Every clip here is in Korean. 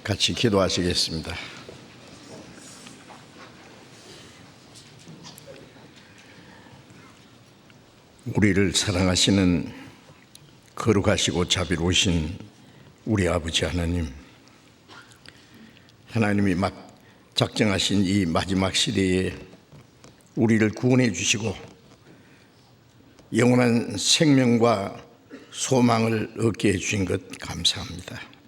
같이 기도하시겠습니다. 우리를 사랑하시는 거룩하시고 자비로우신 우리 아버지 하나님, 하나님이 작정하신 이 마지막 시대에 우리를 구원해 주시고 영원한 생명과 소망을 얻게 해주신 것 감사합니다.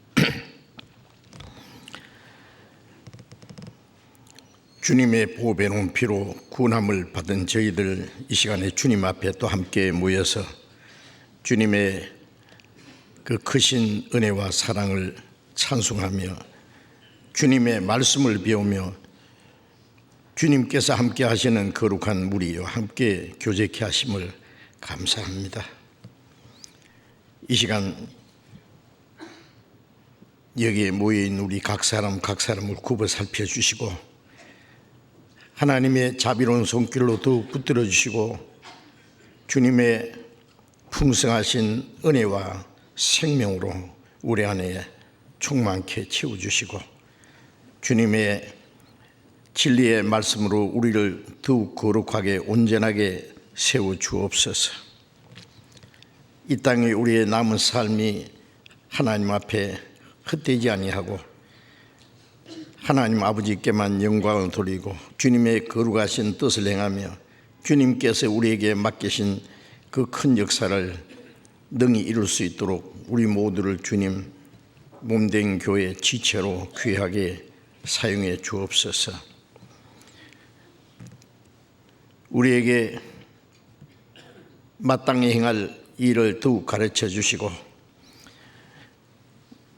주님의 보배로운 피로 구원함을 받은 저희들 이 시간에 주님 앞에 또 함께 모여서 주님의 그 크신 은혜와 사랑을 찬송하며 주님의 말씀을 배우며 주님께서 함께 하시는 거룩한 무리와 함께 교제케 하심을 감사합니다. 이 시간 여기에 모여있는 우리 각 사람을 굽어 살펴주시고 하나님의 자비로운 손길로 더욱 붙들어 주시고 주님의 풍성하신 은혜와 생명으로 우리 안에 충만케 채워주시고 주님의 진리의 말씀으로 우리를 더욱 거룩하게 온전하게 세워주옵소서. 이 땅에 우리의 남은 삶이 하나님 앞에 헛되지 아니하고 하나님 아버지께만 영광을 돌리고 주님의 거룩하신 뜻을 행하며 주님께서 우리에게 맡기신 그 큰 역사를 능히 이룰 수 있도록 우리 모두를 주님 몸된 교회 지체로 귀하게 사용해 주옵소서. 우리에게 마땅히 행할 일을 더욱 가르쳐 주시고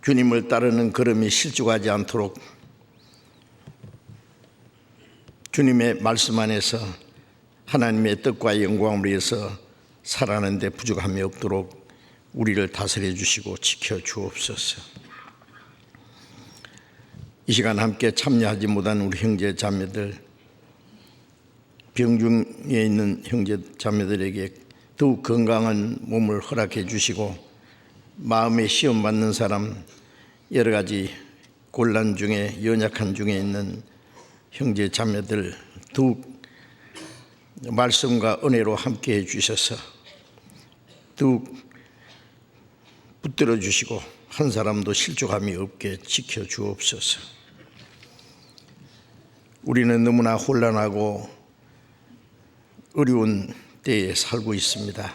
주님을 따르는 걸음이 실족하지 않도록 주님의 말씀 안에서 하나님의 뜻과 영광을 위해서 살아가는 데 부족함이 없도록 우리를 다스려 주시고 지켜 주옵소서. 이 시간 함께 참여하지 못한 우리 형제 자매들, 병중에 있는 형제 자매들에게 더욱 건강한 몸을 허락해 주시고 마음에 시험 받는 사람, 여러 가지 곤란 중에 연약한 중에 있는 형제 자매들 더욱 말씀과 은혜로 함께 해 주셔서 더욱 붙들어 주시고 한 사람도 실족함이 없게 지켜 주옵소서. 우리는 너무나 혼란하고 어려운 때에 살고 있습니다.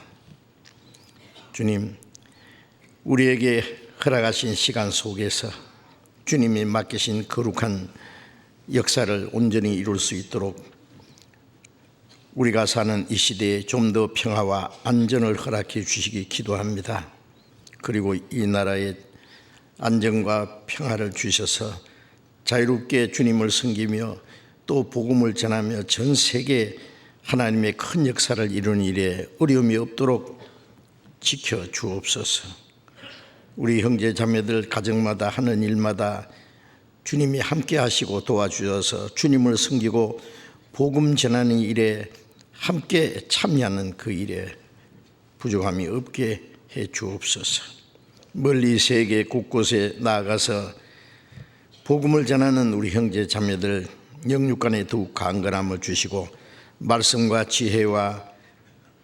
주님, 우리에게 허락하신 시간 속에서 주님이 맡기신 거룩한 역사를 온전히 이룰 수 있도록 우리가 사는 이 시대에 좀 더 평화와 안전을 허락해 주시기 기도합니다. 그리고 이 나라에 안정과 평화를 주셔서 자유롭게 주님을 섬기며 또 복음을 전하며 전 세계 하나님의 큰 역사를 이루는 일에 어려움이 없도록 지켜 주옵소서. 우리 형제 자매들 가정마다 하는 일마다 주님이 함께 하시고 도와주셔서 주님을 섬기고 복음 전하는 일에 함께 참여하는 그 일에 부족함이 없게 해 주옵소서. 멀리 세계 곳곳에 나아가서 복음을 전하는 우리 형제 자매들 영육간에 더욱 강건함을 주시고 말씀과 지혜와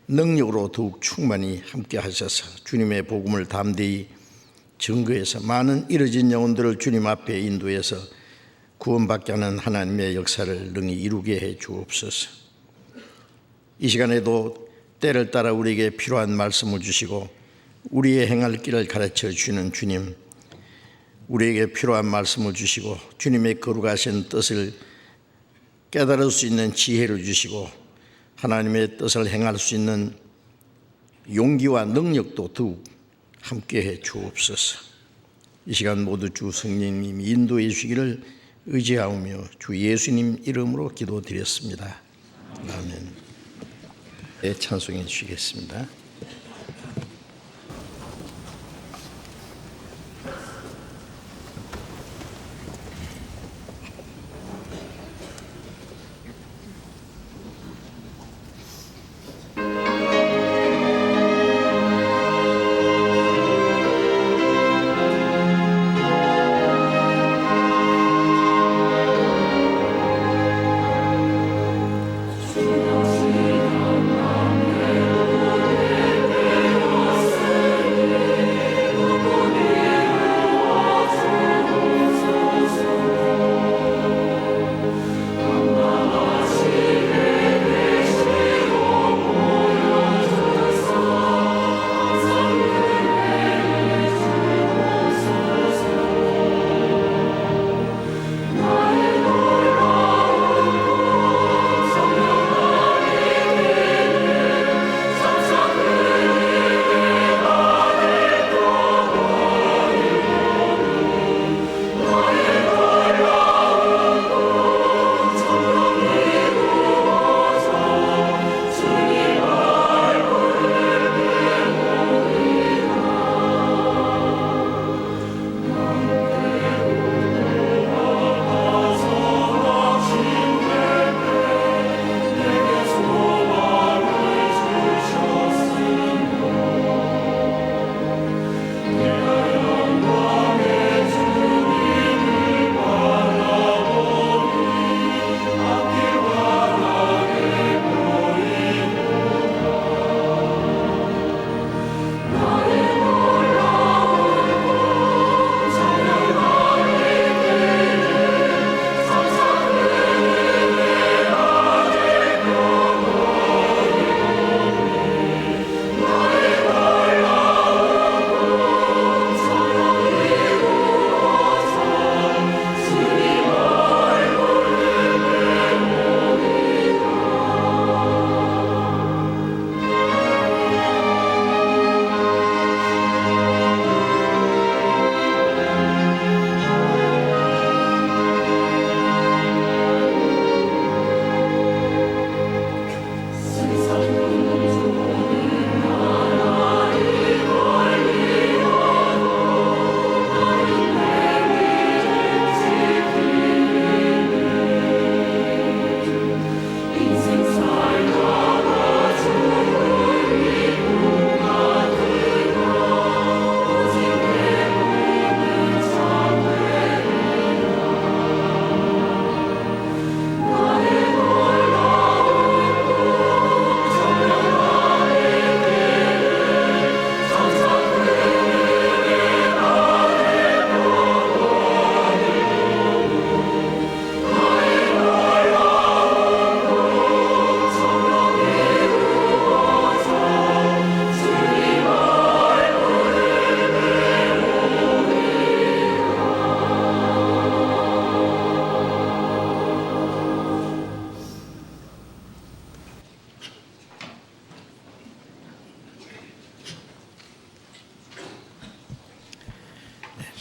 능력으로 더욱 충만히 함께 하셔서 주님의 복음을 담대히 증거해서 많은 잃어진 영혼들을 주님 앞에 인도해서 구원받게 하는 하나님의 역사를 능히 이루게 해 주옵소서. 이 시간에도 때를 따라 우리에게 필요한 말씀을 주시고 우리의 행할 길을 가르쳐 주시는 주님, 우리에게 필요한 말씀을 주시고 주님의 거룩하신 뜻을 깨달을 수 있는 지혜를 주시고 하나님의 뜻을 행할 수 있는 용기와 능력도 더욱 함께해 주옵소서. 이 시간 모두 주 성령님이 인도해 주시기를 의지하오며 주 예수님 이름으로 기도드렸습니다. 아멘. 네, 찬송해 주시겠습니다.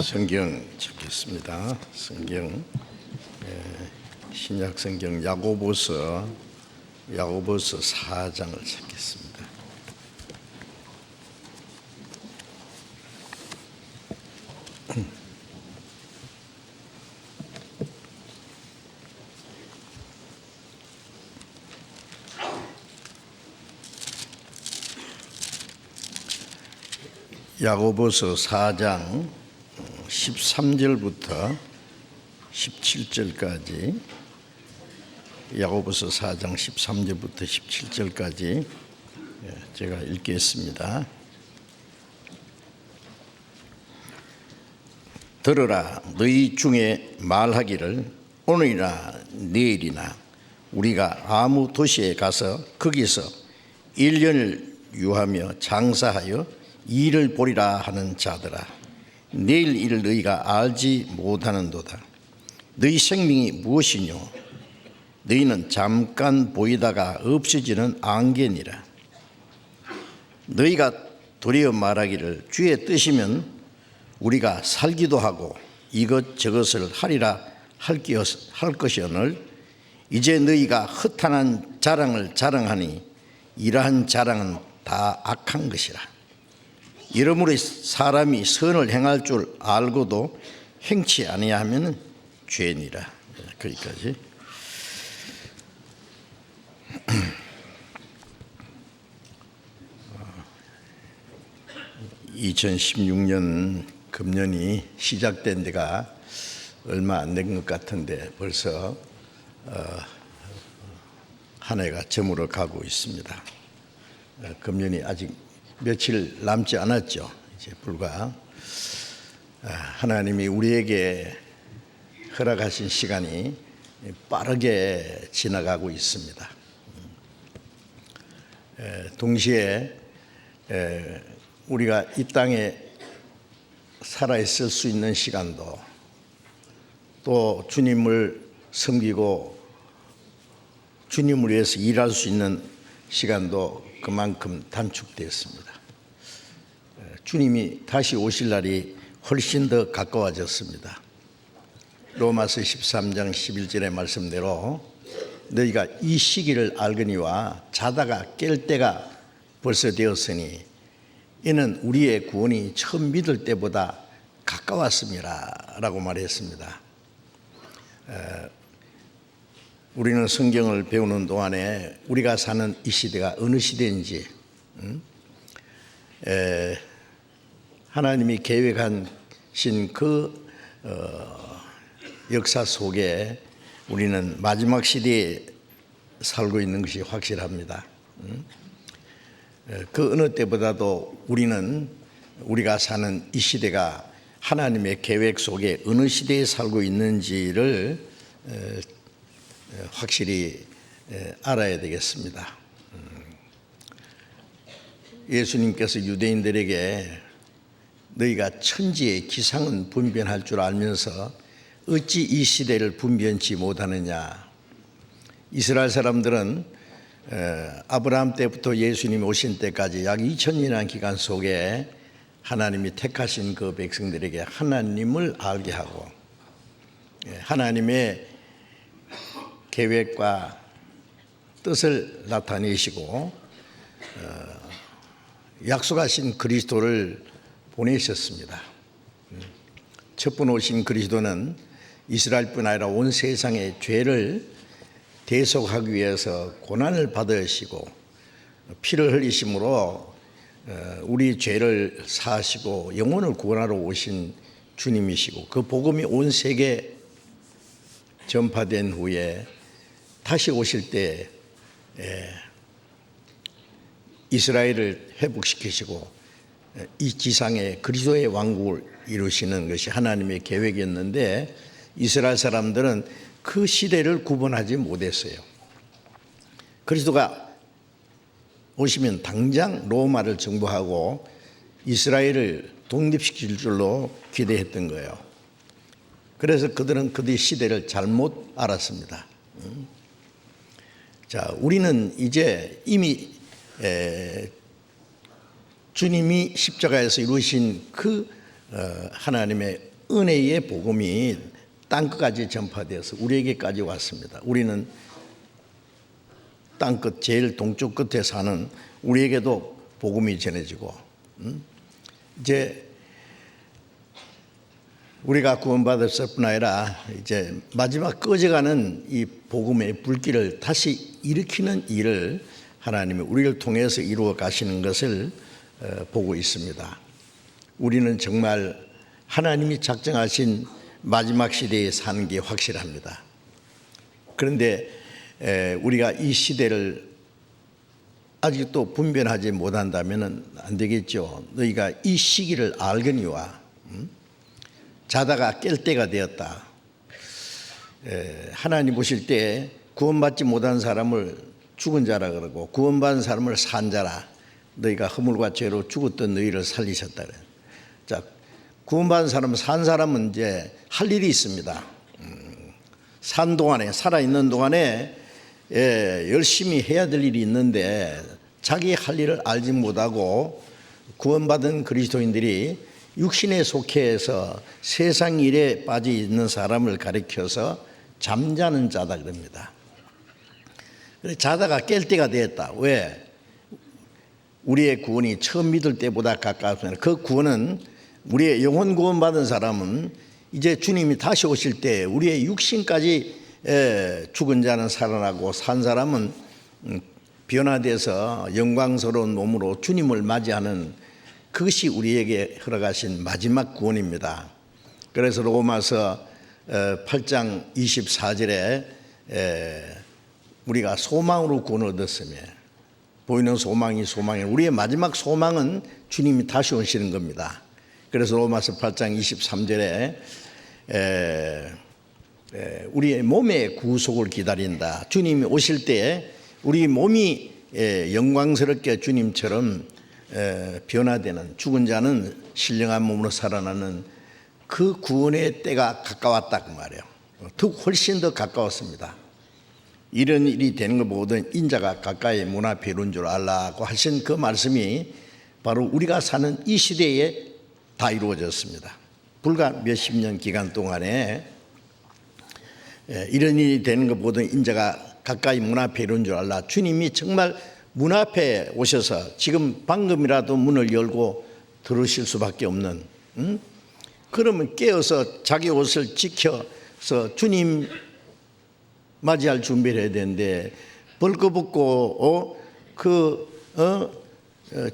성경 찾겠습니다. 성경 신약 성경 야고보서 4장을 찾겠습니다. 야고보서 4장 13절부터 17절까지 야고보서 4장 13절부터 17절까지 제가 읽겠습니다. 들으라, 너희 중에 말하기를 오늘이나 내일이나 우리가 아무 도시에 가서 거기서 1년을 유하며 장사하여 일을 보리라 하는 자들아, 내일 일을 너희가 알지 못하는도다. 너희 생명이 무엇이뇨? 너희는 잠깐 보이다가 없어지는 안개니라. 너희가 도리어 말하기를 주의 뜻이면 우리가 살기도 하고 이것저것을 하리라 할 것이오늘 이제 너희가 허탄한 자랑을 자랑하니 이러한 자랑은 다 악한 것이라. 이러므로 사람이 선을 행할 줄 알고도 행치 아니하면 죄니라. 거기까지. 2016년 금년이 시작된 데가 얼마 안 된 것 같은데 벌써 한 해가 저물어 가고 있습니다. 금년이 아직 며칠 남지 않았죠. 이제 불과 하나님이 우리에게 허락하신 시간이 빠르게 지나가고 있습니다. 동시에 우리가 이 땅에 살아있을 수 있는 시간도 또 주님을 섬기고 주님을 위해서 일할 수 있는 시간도 그만큼 단축되었습니다. 주님이 다시 오실 날이 훨씬 더 가까워졌습니다. 로마서 13장 11절의 말씀대로 너희가 이 시기를 알거니와 자다가 깰 때가 벌써 되었으니 이는 우리의 구원이 처음 믿을 때보다 가까웠습니다 라고 말했습니다. 우리는 성경을 배우는 동안에 우리가 사는 이 시대가 어느 시대인지 하나님이 계획하신 그 역사 속에 우리는 마지막 시대에 살고 있는 것이 확실합니다. 그 어느 때보다도 우리가 사는 이 시대가 하나님의 계획 속에 어느 시대에 살고 있는지를 확실히 알아야 되겠습니다. 예수님께서 유대인들에게 너희가 천지의 기상은 분별할 줄 알면서 어찌 이 시대를 분별치 못하느냐. 이스라엘 사람들은 아브라함 때부터 예수님이 오신 때까지 약 2000년이라는 기간 속에 하나님이 택하신 그 백성들에게 하나님을 알게 하고 하나님의 계획과 뜻을 나타내시고 약속하신 그리스도를 보내셨습니다. 첫 번 오신 그리스도는 이스라엘뿐 아니라 온 세상의 죄를 대속하기 위해서 고난을 받으시고 피를 흘리심으로 우리 죄를 사하시고 영혼을 구원하러 오신 주님이시고 그 복음이 온 세계에 전파된 후에 다시 오실 때 이스라엘을 회복시키시고 이 지상에 그리스도의 왕국을 이루시는 것이 하나님의 계획이었는데 이스라엘 사람들은 그 시대를 구분하지 못했어요. 그리스도가 오시면 당장 로마를 정복하고 이스라엘을 독립시킬 줄로 기대했던 거예요. 그래서 그들은 그들의 시대를 잘못 알았습니다. 자, 우리는 이제 이미 주님이 십자가에서 이루신 그 하나님의 은혜의 복음이 땅끝까지 전파되어서 우리에게까지 왔습니다. 우리는 땅끝 제일 동쪽 끝에 사는 우리에게도 복음이 전해지고, 이제 우리가 구원받았을 뿐 아니라 이제 마지막 꺼져가는 이 복음의 불길을 다시 일으키는 일을 하나님이 우리를 통해서 이루어 가시는 것을 보고 있습니다. 우리는 정말 하나님이 작정하신 마지막 시대에 사는 게 확실합니다. 그런데 우리가 이 시대를 아직도 분별하지 못한다면 안 되겠죠. 너희가 이 시기를 알거니와 자다가 깰 때가 되었다. 하나님 보실 때 구원받지 못한 사람을 죽은 자라 그러고 구원받은 사람을 산 자라, 너희가 허물과 죄로 죽었던 너희를 살리셨다 그래요. 자, 구원받은 사람, 산 사람은 이제 할 일이 있습니다. 산 동안에, 살아있는 동안에 열심히 해야 될 일이 있는데 자기 할 일을 알지 못하고 구원받은 그리스도인들이 육신에 속해서 세상 일에 빠져 있는 사람을 가리켜서 잠자는 자다 그럽니다. 자다가 깰 때가 되었다. 왜? 우리의 구원이 처음 믿을 때보다 가까웠습니다. 그 구원은 우리의 영혼 구원받은 사람은 이제 주님이 다시 오실 때 우리의 육신까지 죽은 자는 살아나고 산 사람은 변화돼서 영광스러운 몸으로 주님을 맞이하는, 그것이 우리에게 허락하신 마지막 구원입니다. 그래서 로마서 8장 24절에 우리가 소망으로 구원을 얻었으며, 보이는 소망이 소망이에요. 우리의 마지막 소망은 주님이 다시 오시는 겁니다. 그래서 로마서 8장 23절에 우리의 몸의 구속을 기다린다. 주님이 오실 때 우리 몸이 영광스럽게 주님처럼 변화되는, 죽은 자는 신령한 몸으로 살아나는 그 구원의 때가 가까웠다 그 말이에요. 훨씬 더 가까웠습니다. 이런 일이 되는 걸 보거든 인자가 가까이 문 앞에 이른 줄 알라고 하신 그 말씀이 바로 우리가 사는 이 시대에 다 이루어졌습니다. 불과 몇십 년 기간 동안에 이런 일이 되는 걸 보거든 인자가 가까이 문 앞에 이른 줄 알라. 주님이 정말 문 앞에 오셔서 지금 방금이라도 문을 열고 들으실 수밖에 없는, 그러면 깨어서 자기 옷을 지켜서 주님 맞이할 준비를 해야 되는데 벌거벗고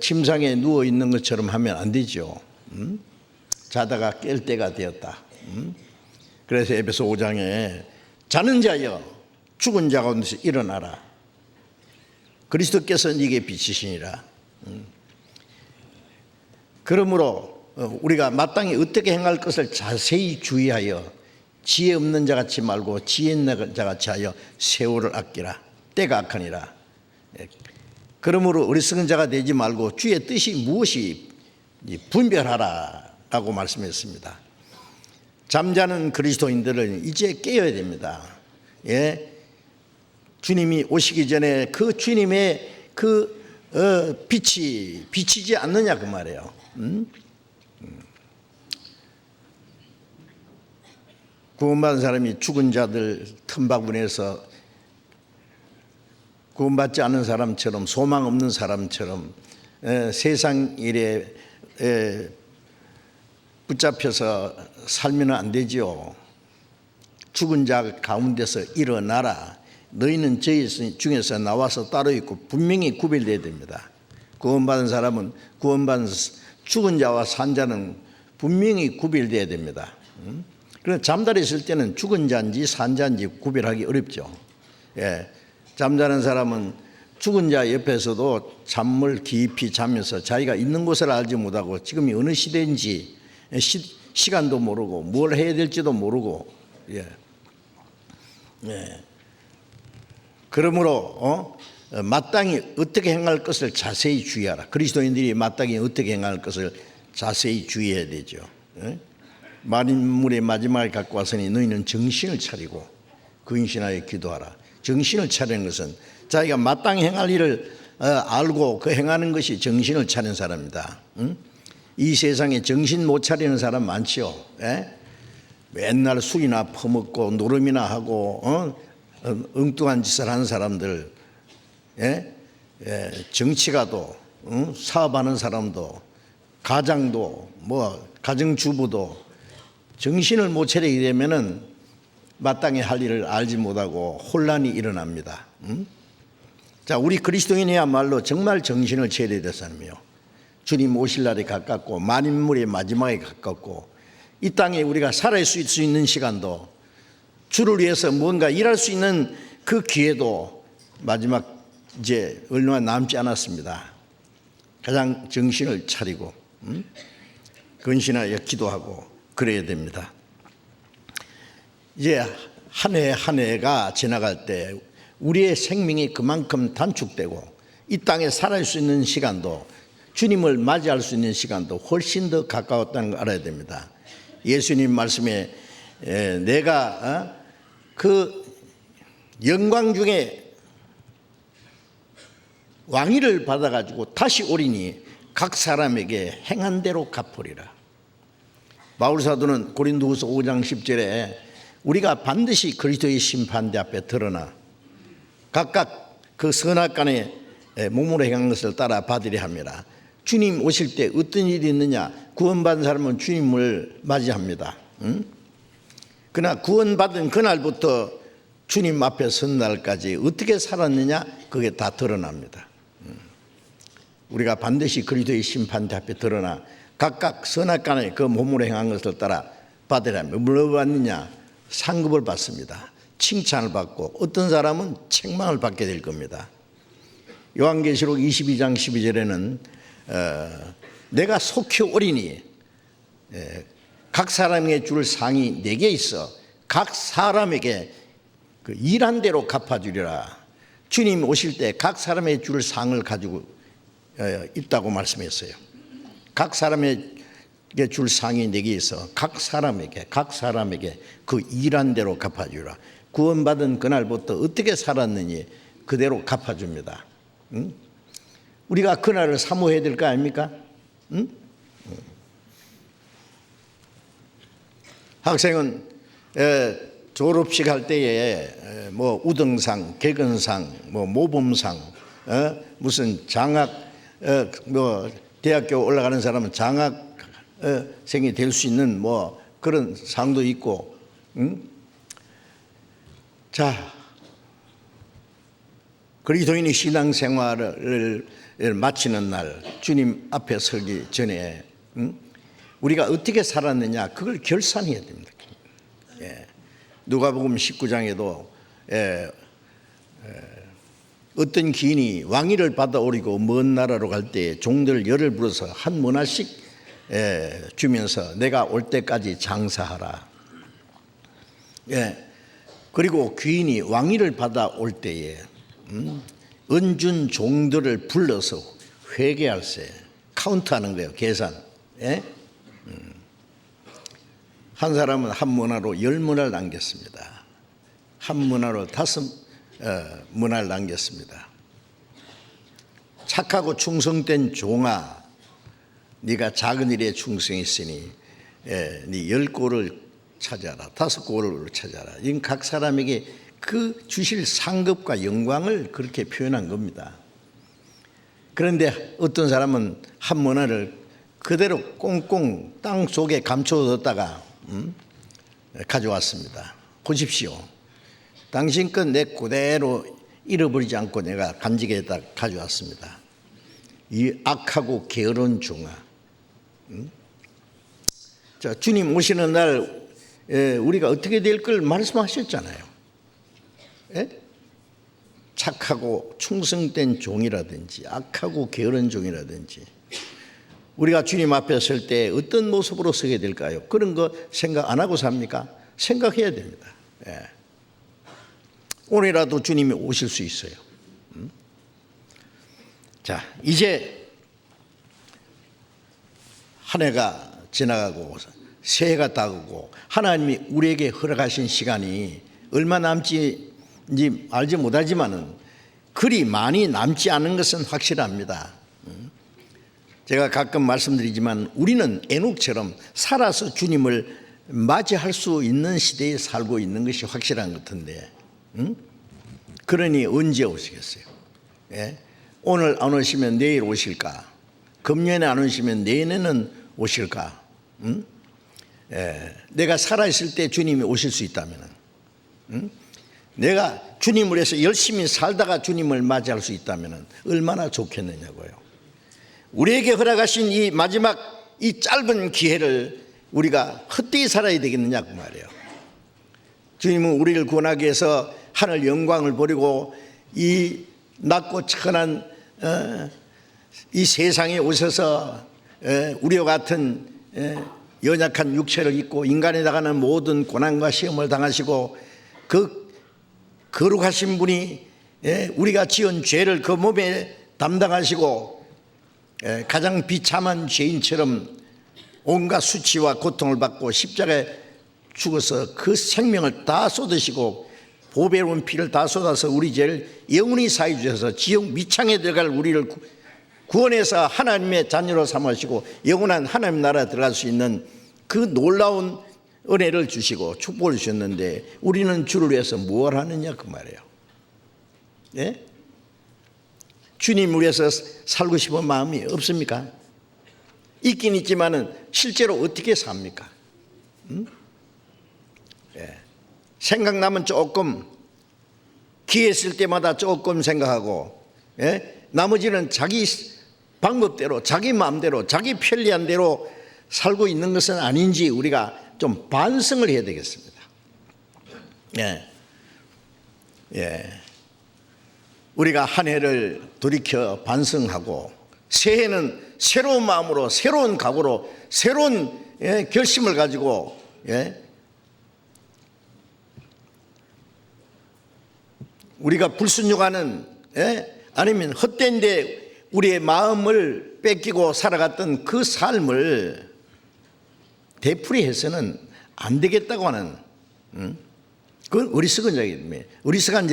침상에 누워 있는 것처럼 하면 안 되죠. 자다가 깰 때가 되었다. 그래서 에베소 5장에 자는 자여 죽은 자 가운데서 일어나라. 그리스도께서 네게 빛이시니라. 그러므로 우리가 마땅히 어떻게 행할 것을 자세히 주의하여 지혜 없는 자 같이 말고 지혜 있는 자 같이 하여 세월을 아끼라. 때가 악하니라. 그러므로 어리석은 자가 되지 말고 주의 뜻이 무엇이 분별하라 라고 말씀했습니다. 잠자는 그리스도인들은 이제 깨어야 됩니다. 주님이 오시기 전에 그 주님의 빛이 비치지 않느냐 그 말이에요. 구원받은 사람이 죽은 자들 틈바구니에서 구원받지 않은 사람처럼, 소망 없는 사람처럼 세상 일에 붙잡혀서 살면 안 되죠. 죽은 자 가운데서 일어나라. 너희는 저희 중에서 나와서 따로 있고 분명히 구별되어야 됩니다. 구원받은 사람은 죽은 자와 산 자는 분명히 구별되어야 됩니다. 그래서 잠자리 있을 때는 죽은 자인지 산 자인지 구별하기 어렵죠. 잠자는 사람은 죽은 자 옆에서도 잠을 깊이 자면서 자기가 있는 곳을 알지 못하고 지금이 어느 시대인지 시간도 모르고 뭘 해야 될지도 모르고, 그러므로 마땅히 어떻게 행할 것을 자세히 주의하라. 그리스도인들이 마땅히 어떻게 행할 것을 자세히 주의해야 되죠. 만물의 마지막에 갖고 왔으니 너희는 정신을 차리고 근신하여 기도하라. 정신을 차리는 것은 자기가 마땅히 행할 일을 알고 그 행하는 것이 정신을 차리는 사람입니다. 이 세상에 정신 못 차리는 사람 많지요. 맨날 술이나 퍼먹고 노름이나 하고 엉뚱한 짓을 하는 사람들, 정치가도, 사업하는 사람도, 가장도, 가정주부도 정신을 못 차리게 되면은 마땅히 할 일을 알지 못하고 혼란이 일어납니다. 자, 우리 그리스도인이야말로 정말 정신을 차려야 될 사람이요. 주님 오실 날이 가깝고 만인물의 마지막에 가깝고 이 땅에 우리가 살아있을 수 있는 시간도 주를 위해서 뭔가 일할 수 있는 그 기회도 마지막 이제 얼마 남지 않았습니다. 가장 정신을 차리고 근신하여 기도하고 그래야 됩니다. 이제 한 해 한 해가 지나갈 때 우리의 생명이 그만큼 단축되고 이 땅에 살아갈 수 있는 시간도 주님을 맞이할 수 있는 시간도 훨씬 더 가까웠다는 걸 알아야 됩니다. 예수님 말씀에 내가 그 영광 중에 왕위를 받아가지고 다시 오리니 각 사람에게 행한 대로 갚으리라. 바울 사도는 고린도후서 5장 10절에 우리가 반드시 그리스도의 심판대 앞에 드러나 각각 그 선악간에 몸으로 행한 것을 따라 받으려 합니다. 주님 오실 때 어떤 일이 있느냐? 구원받은 사람은 주님을 맞이합니다. 그러나 구원받은 그날부터 주님 앞에 선 날까지 어떻게 살았느냐? 그게 다 드러납니다. 우리가 반드시 그리스도의 심판대 앞에 드러나 각각 선악간에 그 몸으로 행한 것을 따라 받으려 합니다. 뭘 받느냐? 상급을 받습니다. 칭찬을 받고 어떤 사람은 책망을 받게 될 겁니다. 요한계시록 22장 12절에는 내가 속히 오리니 각 사람에게 줄 상이 내게 있어 각 사람에게 그 일한 대로 갚아주리라. 주님 오실 때 각 사람에게 줄 상을 가지고 있다고 말씀했어요. 각 사람에게 줄 상이 내게 있어 각 사람에게 그 일한 대로 갚아주라. 구원받은 그날부터 어떻게 살았느니 그대로 갚아줍니다. 우리가 그날을 사모해야 될 거 아닙니까? 학생은 졸업식 할 때에 우등상, 개근상, 모범상, 무슨 장학, 대학교 올라가는 사람은 장학생이 될 수 있는 그런 상도 있고, 자, 그리스도인이 신앙생활을 마치는 날 주님 앞에 서기 전에 우리가 어떻게 살았느냐 그걸 결산해야 됩니다. 누가복음 19장에도 어떤 기인이 왕위를 받아오리고 먼 나라로 갈 때 종들 열을 불어서 한 문화씩 주면서 내가 올 때까지 장사하라. 그리고 귀인이 왕위를 받아올 때에 은준 종들을 불러서 회개할세. 카운트하는 거예요. 계산. 한 사람은 한 문화로 10문화를 남겼습니다. 한 문화로 5문화를 남겼습니다. 착하고 충성된 종아, 네가 작은 일에 충성했으니 네 10골을 찾아라. 5골을 찾아라. 이건 각 사람에게 그 주실 상급과 영광을 그렇게 표현한 겁니다. 그런데 어떤 사람은 한 문화를 그대로 꽁꽁 땅 속에 감춰뒀다가 가져왔습니다. 보십시오. 당신 건 내 그대로 잃어버리지 않고 내가 간직에다 가져왔습니다. 이 악하고 게으른 종아. 자, 주님 오시는 날 우리가 어떻게 될 걸 말씀하셨잖아요. 착하고 충성된 종이라든지 악하고 게으른 종이라든지 우리가 주님 앞에 설 때 어떤 모습으로 서게 될까요? 그런 거 생각 안 하고 삽니까? 생각해야 됩니다. 오늘이라도 주님이 오실 수 있어요. 자, 이제 한 해가 지나가고 새해가 다가오고 하나님이 우리에게 허락하신 시간이 얼마 남지 알지 못하지만은 그리 많이 남지 않은 것은 확실합니다. 제가 가끔 말씀드리지만 우리는 에녹처럼 살아서 주님을 맞이할 수 있는 시대에 살고 있는 것이 확실한 것 같은데, 그러니 언제 오시겠어요? 예? 오늘 안 오시면 내일 오실까? 금년에 안 오시면 내년에는 오실까? 예. 내가 살아있을 때 주님이 오실 수 있다면, 내가 주님을 위해서 열심히 살다가 주님을 맞이할 수 있다면 얼마나 좋겠느냐고요. 우리에게 허락하신 이 마지막 이 짧은 기회를 우리가 헛되이 살아야 되겠느냐고 말이에요. 주님은 우리를 구원하기 위해서 하늘 영광을 버리고 이 낮고 천한 이 세상에 오셔서 우리와 같은 연약한 육체를 입고 인간에 나가는 모든 고난과 시험을 당하시고 그 거룩하신 분이 우리가 지은 죄를 그 몸에 담당하시고 가장 비참한 죄인처럼 온갖 수치와 고통을 받고 십자가에 죽어서 그 생명을 다 쏟으시고 보배로운 피를 다 쏟아서 우리 죄를 영원히 사해 주셔서 지옥 미창에 들어갈 우리를 구원해서 하나님의 자녀로 삼으시고 영원한 하나님 나라에 들어갈 수 있는 그 놀라운 은혜를 주시고 축복을 주셨는데 우리는 주를 위해서 뭘 하느냐 그 말이에요. 예? 주님을 위해서 살고 싶은 마음이 없습니까? 있긴 있지만은 실제로 어떻게 삽니까? 예. 생각나면 조금 기회 있을 때마다 조금 생각하고, 예? 나머지는 자기 방법대로 자기 마음대로 자기 편리한 대로 살고 있는 것은 아닌지 우리가 좀 반성을 해야 되겠습니다. 예. 예. 우리가 한 해를 돌이켜 반성하고 새해는 새로운 마음으로 새로운 각오로 새로운 결심을 가지고 우리가 불순종하는 아니면 헛된 데 우리의 마음을 뺏기고 살아갔던 그 삶을 되풀이해서는 안 되겠다고 하는 그건 어리석은 자입니다. 어리석은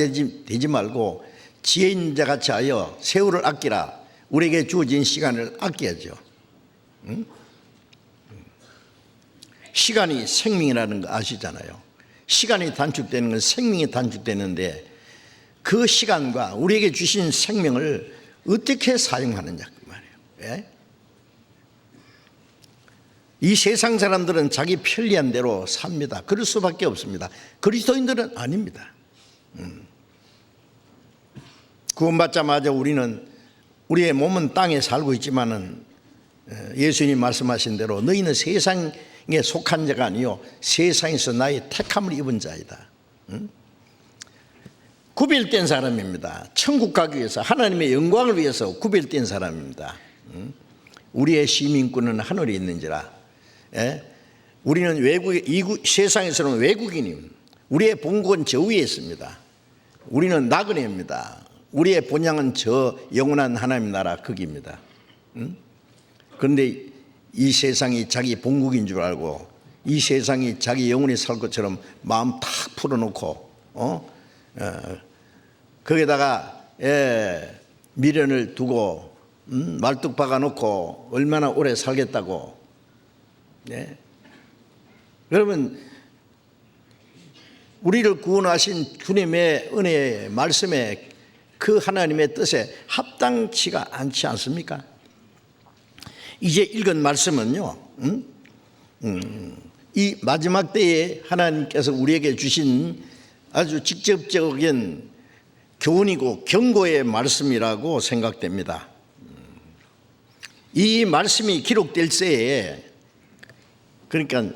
되지 말고 지혜 있는 자 같이 하여 세월을 아끼라. 우리에게 주어진 시간을 아껴야죠. 시간이 생명이라는 거 아시잖아요. 시간이 단축되는 건 생명이 단축되는데 그 시간과 우리에게 주신 생명을 어떻게 사용하느냐 그 말이에요. 예? 이 세상 사람들은 자기 편리한 대로 삽니다. 그럴 수밖에 없습니다. 그리스도인들은 아닙니다. 구원받자마자 우리의 몸은 땅에 살고 있지만은 예수님 말씀하신 대로 너희는 세상에 속한 자가 아니요 세상에서 나의 택함을 입은 자이다. 구별된 사람입니다. 천국 가기 위해서 하나님의 영광을 위해서 구별된 사람입니다. 우리의 시민권은 하늘에 있는지라. 우리는 세상에서는 외국인임. 우리의 본국은 저 위에 있습니다. 우리는 나그네입니다. 우리의 본향은 저 영원한 하나님 나라 거기입니다. 그런데 이 세상이 자기 본국인 줄 알고 이 세상이 자기 영원히 살 것처럼 마음 탁 풀어놓고 거기다가 미련을 두고 말뚝 박아놓고 얼마나 오래 살겠다고. 여러분 우리를 구원하신 주님의 은혜의 말씀에 그 하나님의 뜻에 합당치가 않지 않습니까? 이제 읽은 말씀은요, 이 마지막 때에 하나님께서 우리에게 주신 아주 직접적인 교훈이고 경고의 말씀이라고 생각됩니다. 이 말씀이 기록될 때에, 그러니까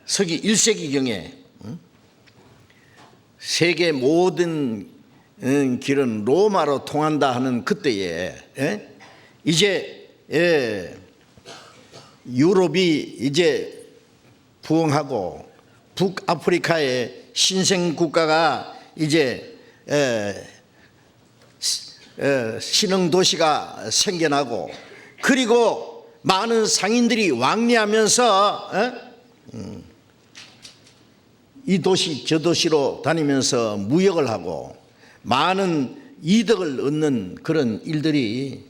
서기 1세기경에 세계 모든 길은 로마로 통한다 하는 그때에 이제 유럽이 이제 부흥하고 북아프리카의 신생 국가가 이제 신흥 도시가 생겨나고 그리고 많은 상인들이 왕래하면서 이 도시 저 도시로 다니면서 무역을 하고 많은 이득을 얻는 그런 일들이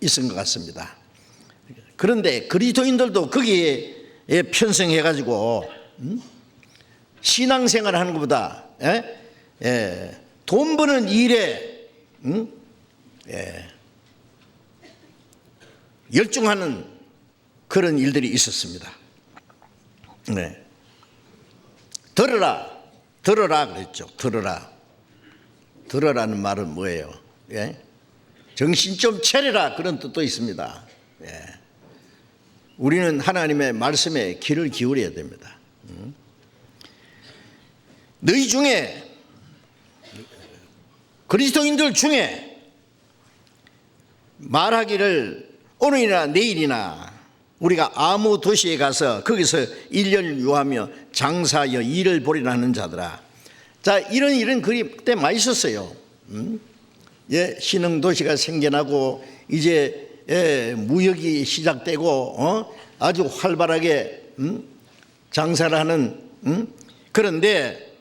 있은 것 같습니다. 그런데 그리스도인들도 거기에 편성해가지고 신앙생활을 하는 것보다 돈 버는 일에 열중하는 그런 일들이 있었습니다. 네. 들어라 그랬죠. 들어라는 말은 뭐예요? 정신 좀 차려라 그런 뜻도 있습니다. 우리는 하나님의 말씀에 귀를 기울여야 됩니다. 너희 중에, 그리스도인들 중에 말하기를 오늘이나 내일이나 우리가 아무 도시에 가서 거기서 1년을 유하며 장사하여 일을 벌이라 하는 자들아. 자, 이런 그때 많이 있었어요. 신흥도시가 생겨나고 이제 무역이 시작되고 아주 활발하게 장사를 하는 그런데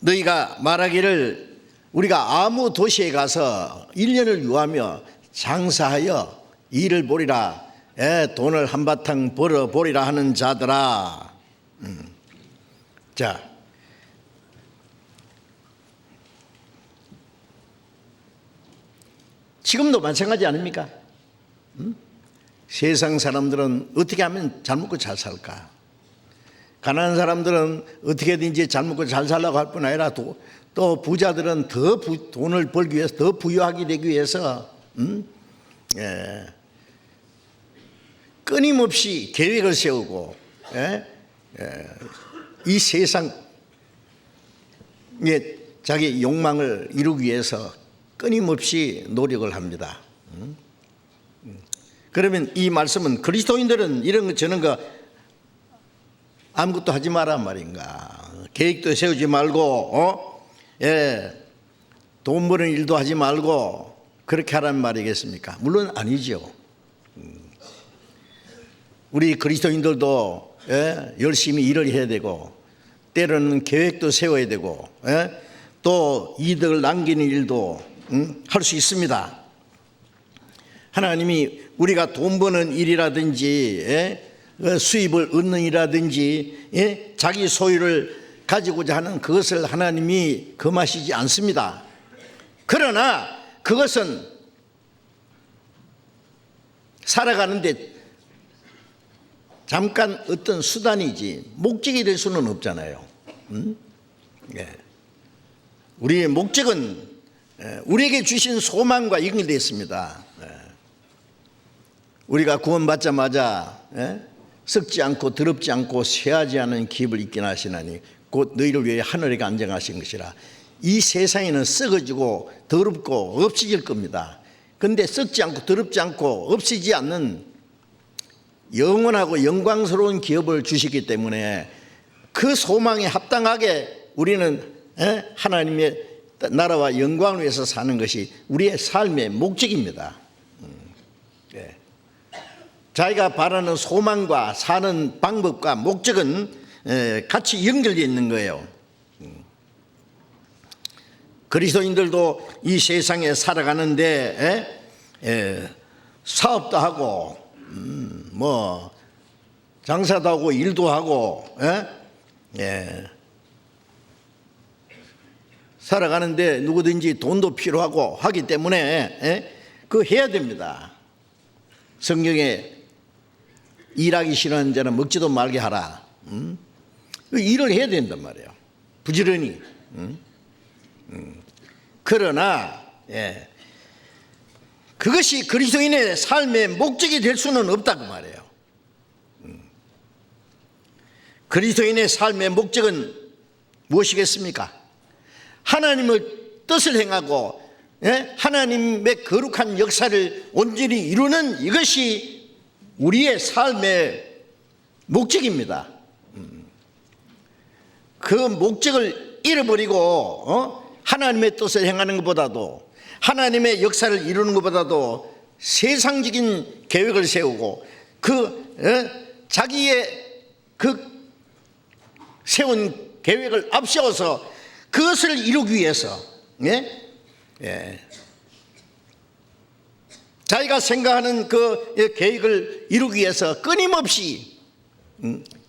너희가 말하기를 우리가 아무 도시에 가서 1년을 유하며 장사하여 일을 벌이라, 돈을 한바탕 벌어보리라 하는 자들아. 자, 지금도 마찬가지 아닙니까? 세상 사람들은 어떻게 하면 잘 먹고 잘 살까? 가난한 사람들은 어떻게든지 잘 먹고 잘 살라고 할 뿐 아니라 또 부자들은 더 돈을 벌기 위해서, 더 부유하게 되기 위해서 끊임없이 계획을 세우고 이 세상에 자기 욕망을 이루기 위해서 끊임없이 노력을 합니다. 그러면 이 말씀은 그리스도인들은 이런 거 저런 거 아무것도 하지 마란 말인가? 계획도 세우지 말고 돈 버는 일도 하지 말고 그렇게 하라는 말이겠습니까? 물론 아니죠. 우리 그리스도인들도 열심히 일을 해야 되고 때로는 계획도 세워야 되고 또 이득을 남기는 일도 할 수 있습니다. 하나님이 우리가 돈 버는 일이라든지 수입을 얻는 일이라든지 자기 소유를 가지고자 하는 그것을 하나님이 금하시지 않습니다. 그러나 그것은 살아가는데 잠깐 어떤 수단이지 목적이 될 수는 없잖아요. 우리의 목적은 우리에게 주신 소망과 연결되어 있습니다. 우리가 구원받자마자 썩지 않고 더럽지 않고 쇠하지 않은 기업을 있게 하시나니 곧 너희를 위해 하늘에 안정하신 것이라. 이 세상에는 썩어지고 더럽고 없어질 겁니다. 그런데 썩지 않고 더럽지 않고 없어지지 않는 영원하고 영광스러운 기업을 주시기 때문에 그 소망에 합당하게 우리는 하나님의 나라와 영광을 위해서 사는 것이 우리의 삶의 목적입니다. 자기가 바라는 소망과 사는 방법과 목적은 같이 연결되어 있는 거예요. 그리스도인들도 이 세상에 살아가는데 사업도 하고 뭐 장사도 하고 일도 하고 살아가는데 누구든지 돈도 필요하고 하기 때문에 그거 해야 됩니다. 성경에 일하기 싫어하는 자는 먹지도 말게 하라. 일을 해야 된단 말이에요. 부지런히. 그러나 그것이 그리스도인의 삶의 목적이 될 수는 없다고 말해요. 그리스도인의 삶의 목적은 무엇이겠습니까? 하나님의 뜻을 행하고 하나님의 거룩한 역사를 온전히 이루는 이것이 우리의 삶의 목적입니다. 그 목적을 잃어버리고 하나님의 뜻을 행하는 것보다도 하나님의 역사를 이루는 것보다도 세상적인 계획을 세우고 자기의 세운 계획을 앞세워서 그것을 이루기 위해서 자기가 생각하는 그 계획을 이루기 위해서 끊임없이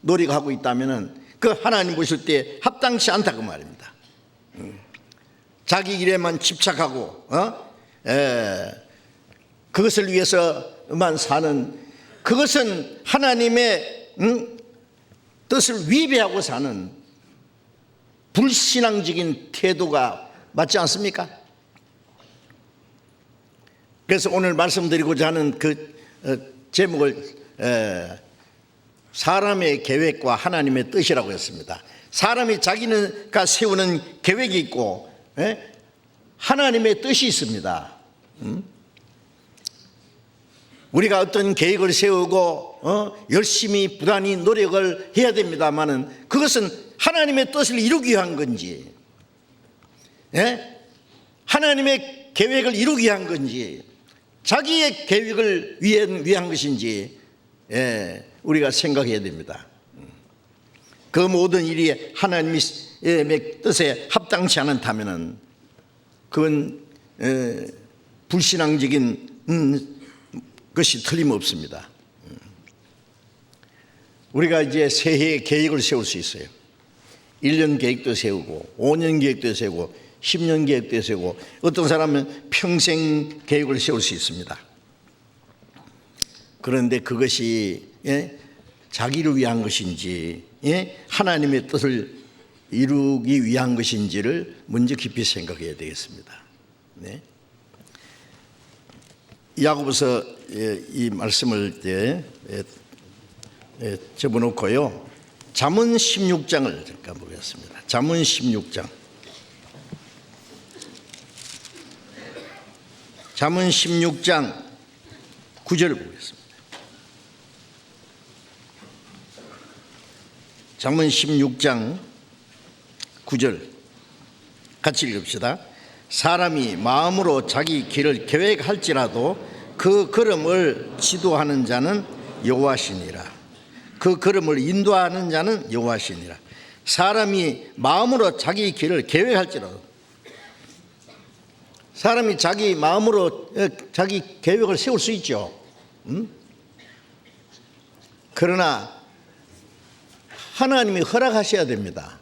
노력하고 있다면 그 하나님 보실 때 합당치 않다고 말입니다. 자기 일에만 집착하고 그것을 위해서만 사는, 그것은 하나님의 뜻을 위배하고 사는 불신앙적인 태도가 맞지 않습니까? 그래서 오늘 말씀드리고자 하는 그 제목을 사람의 계획과 하나님의 뜻이라고 했습니다. 사람이 자기가 세우는 계획이 있고 하나님의 뜻이 있습니다. 우리가 어떤 계획을 세우고 열심히 부단히 노력을 해야 됩니다만은 그것은 하나님의 뜻을 이루기 위한 건지, 하나님의 계획을 이루기 위한 건지, 자기의 계획을 위한 것인지 우리가 생각해야 됩니다. 그 모든 일이 하나님의 뜻에 합당치 않다면은 그건 불신앙적인 것이 틀림없습니다. 우리가 이제 새해 계획을 세울 수 있어요. 1년 계획도 세우고 5년 계획도 세우고 10년 계획도 세우고 어떤 사람은 평생 계획을 세울 수 있습니다. 그런데 그것이 자기를 위한 것인지 하나님의 뜻을 이루기 위한 것인지를 먼저 깊이 생각해야 되겠습니다. 네. 야고보서 이 말씀을 접어놓고요. 잠언 16장을 잠깐 보겠습니다. 잠언 16장. 잠언 16장 9절을 보겠습니다. 잠언 16장 9절 같이 읽읍시다. 사람이 마음으로 자기 길을 계획할지라도 그 걸음을 지도하는 자는 여호와시니라. 그 걸음을 인도하는 자는 여호와시니라. 사람이 마음으로 자기 길을 계획할지라도, 사람이 자기 마음으로 자기 계획을 세울 수 있죠. 그러나 하나님이 허락하셔야 됩니다.